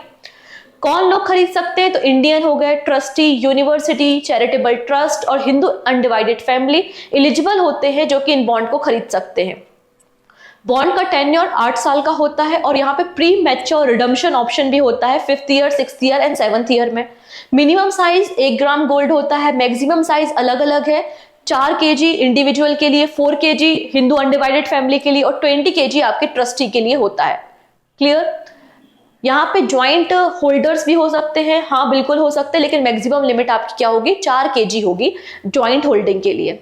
कौन लोग खरीद सकते हैं? तो इंडियन हो गए, ट्रस्टी, यूनिवर्सिटी, चैरिटेबल ट्रस्ट और हिंदू अनडिवाइडेड फैमिली एलिजिबल होते हैं जो कि इन बॉन्ड को खरीद सकते हैं। बॉन्ड का टेन्योर 8 साल का होता है और यहाँ पे प्री मैच्योर रिडम्पशन ऑप्शन भी होता है 5th year, 6th year and 7th year में। मिनिमम साइज 1 ग्राम गोल्ड होता है, मैक्सिमम साइज अलग अलग है। 4 kg इंडिविजुअल के लिए, 4 kg हिंदू अनडिवाइडेड फैमिली के लिए और 20 kg आपके ट्रस्टी के लिए होता है। क्लियर? यहाँ पे ज्वाइंट होल्डर्स भी हो सकते हैं, हाँ बिल्कुल हो सकते हैं, लेकिन मैक्सिमम लिमिट आपकी क्या होगी? 4 kg होगी ज्वाइंट होल्डिंग के लिए।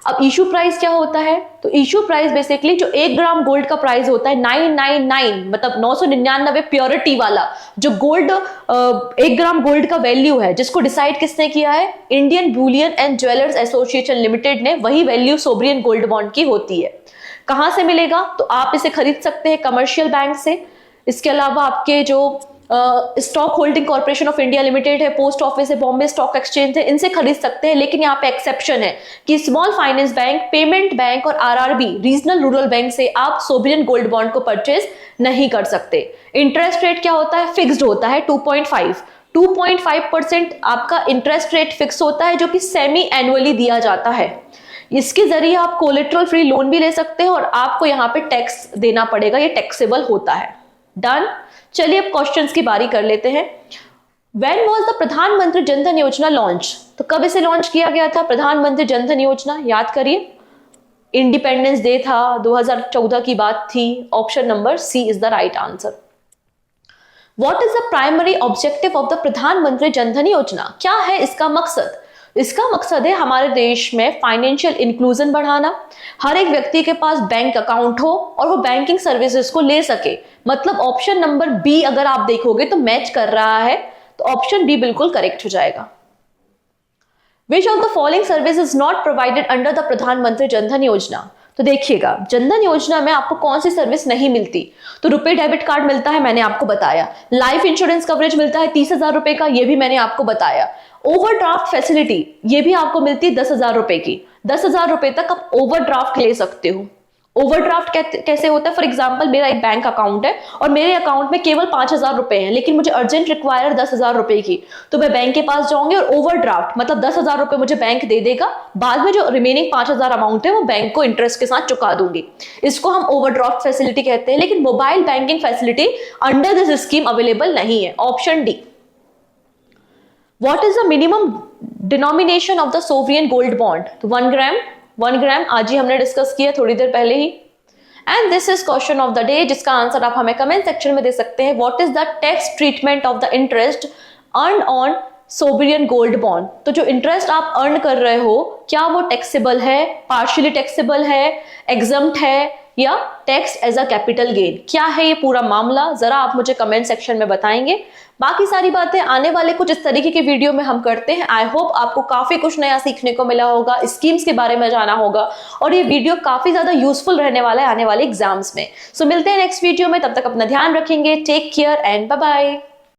अब इशू प्राइस क्या होता है? तो इशू प्राइस बेसिकली जो 1 ग्राम गोल्ड का प्राइस होता है 999, मतलब 999 प्योरिटी वाला जो गोल्ड 1 ग्राम गोल्ड का वैल्यू है, जिसको डिसाइड किसने किया है? Indian Boolean and jewellers association limited ने। वही वैल्यू सोवरियन गोल्ड बॉन्ड की होती है। कहाँ से मिलेगा? तो आप इसे खरीद सकते हैं कमर्शियल बैंक से। इसके अलावा आपके जो stock holding corporation of India limited है, पोस्ट ऑफिस है, बॉम्बे स्टॉक एक्सचेंज है, इनसे खरीद सकते हैं। लेकिन यहाँ पे एक्सेप्शन है कि small finance bank, payment bank और आरआरबी रीजनल रूरल बैंक से आप सोवरियन गोल्ड बॉन्ड को परचेज नहीं कर सकते। इंटरेस्ट रेट क्या होता है? फिक्स्ड होता है 2.5% आपका इंटरेस्ट रेट फिक्स होता है, जो कि सेमी एनुअली दिया जाता है। इसके जरिए आप कोलेटरल फ्री लोन भी ले सकते हैं और आपको यहाँ पे टैक्स देना पड़ेगा, ये टैक्सेबल होता है। डन। चलिए अब क्वेश्चंस की बारी कर लेते हैं। When was the प्रधानमंत्री जनधन योजना लॉन्च? तो कब इसे लॉन्च किया गया था प्रधानमंत्री जनधन योजना? याद करिए, इंडिपेंडेंस डे था, 2014 की बात थी। Option number C is the right answer. What is the primary objective of the प्रधानमंत्री जनधन योजना? क्या है इसका मकसद? इसका मकसद है हमारे देश में फाइनेंशियल इंक्लूजन बढ़ाना, हर एक व्यक्ति के पास बैंक अकाउंट हो और वो बैंकिंग सर्विसेज को ले सके। मतलब ऑप्शन नंबर बी अगर आप देखोगे तो मैच कर रहा है, तो ऑप्शन बी बिल्कुल करेक्ट हो जाएगा। Which of the following service is not provided under the प्रधानमंत्री जनधन योजना? तो देखिएगा, जनधन योजना में आपको कौन सी सर्विस नहीं मिलती? तो रुपए डेबिट कार्ड मिलता है, मैंने आपको बताया। लाइफ इंश्योरेंस कवरेज मिलता है 30,000 रुपए का, ये भी मैंने आपको बताया। ओवरड्राफ्ट फैसिलिटी ये भी आपको मिलती है 10,000 रुपए की। 10,000 रुपए तक आप ओवरड्राफ्ट ले सकते हो। ओवरड्राफ्ट कैसे होता है? फॉर एग्जांपल, मेरा एक बैंक अकाउंट है और मेरे अकाउंट में केवल 5,000 रुपए हैं, लेकिन मुझे अर्जेंट रिक्वायर 10,000 रुपए की, तो मैं बैंक के पास जाऊंगी और ओवरड्राफ्ट मतलब 10,000 रुपए मुझे बैंक दे देगा। बाद में जो रिमेनिंग 5,000 अमाउंट है वो बैंक को इंटरेस्ट के साथ चुका दूंगी। इसको हम ओवरड्राफ्ट फैसिलिटी कहते हैं। लेकिन mobile banking facility under this scheme available नहीं है। Option D. What is the minimum denomination of the sovereign gold bond? तो 1 ग्राम आज ही हमने डिस्कस किया थोड़ी देर पहले ही। And this is question of the day, जिसका आंसर आप हमें कमेंट सेक्शन में दे सकते हैं। What is the tax treatment of the interest earn on sovereign gold bond? तो जो इंटरेस्ट आप अर्न कर रहे हो, क्या वो टैक्सेबल है, पार्शियली टैक्सेबल है, एग्जम्प्ट है, या tax as a capital gain? क्या है ये पूरा मामला, जरा आप मुझे कमेंट सेक्शन में बताएंगे। बाकी सारी बातें आने वाले कुछ इस तरीके के वीडियो में हम करते हैं। आई होप आपको काफी कुछ नया सीखने को मिला होगा, स्कीम्स के बारे में जाना होगा, और ये वीडियो काफी ज्यादा यूजफुल रहने वाला है आने वाले एग्जाम्स में। सो मिलते हैं नेक्स्ट वीडियो में, तब तक अपना ध्यान रखेंगे। Take care and bye bye.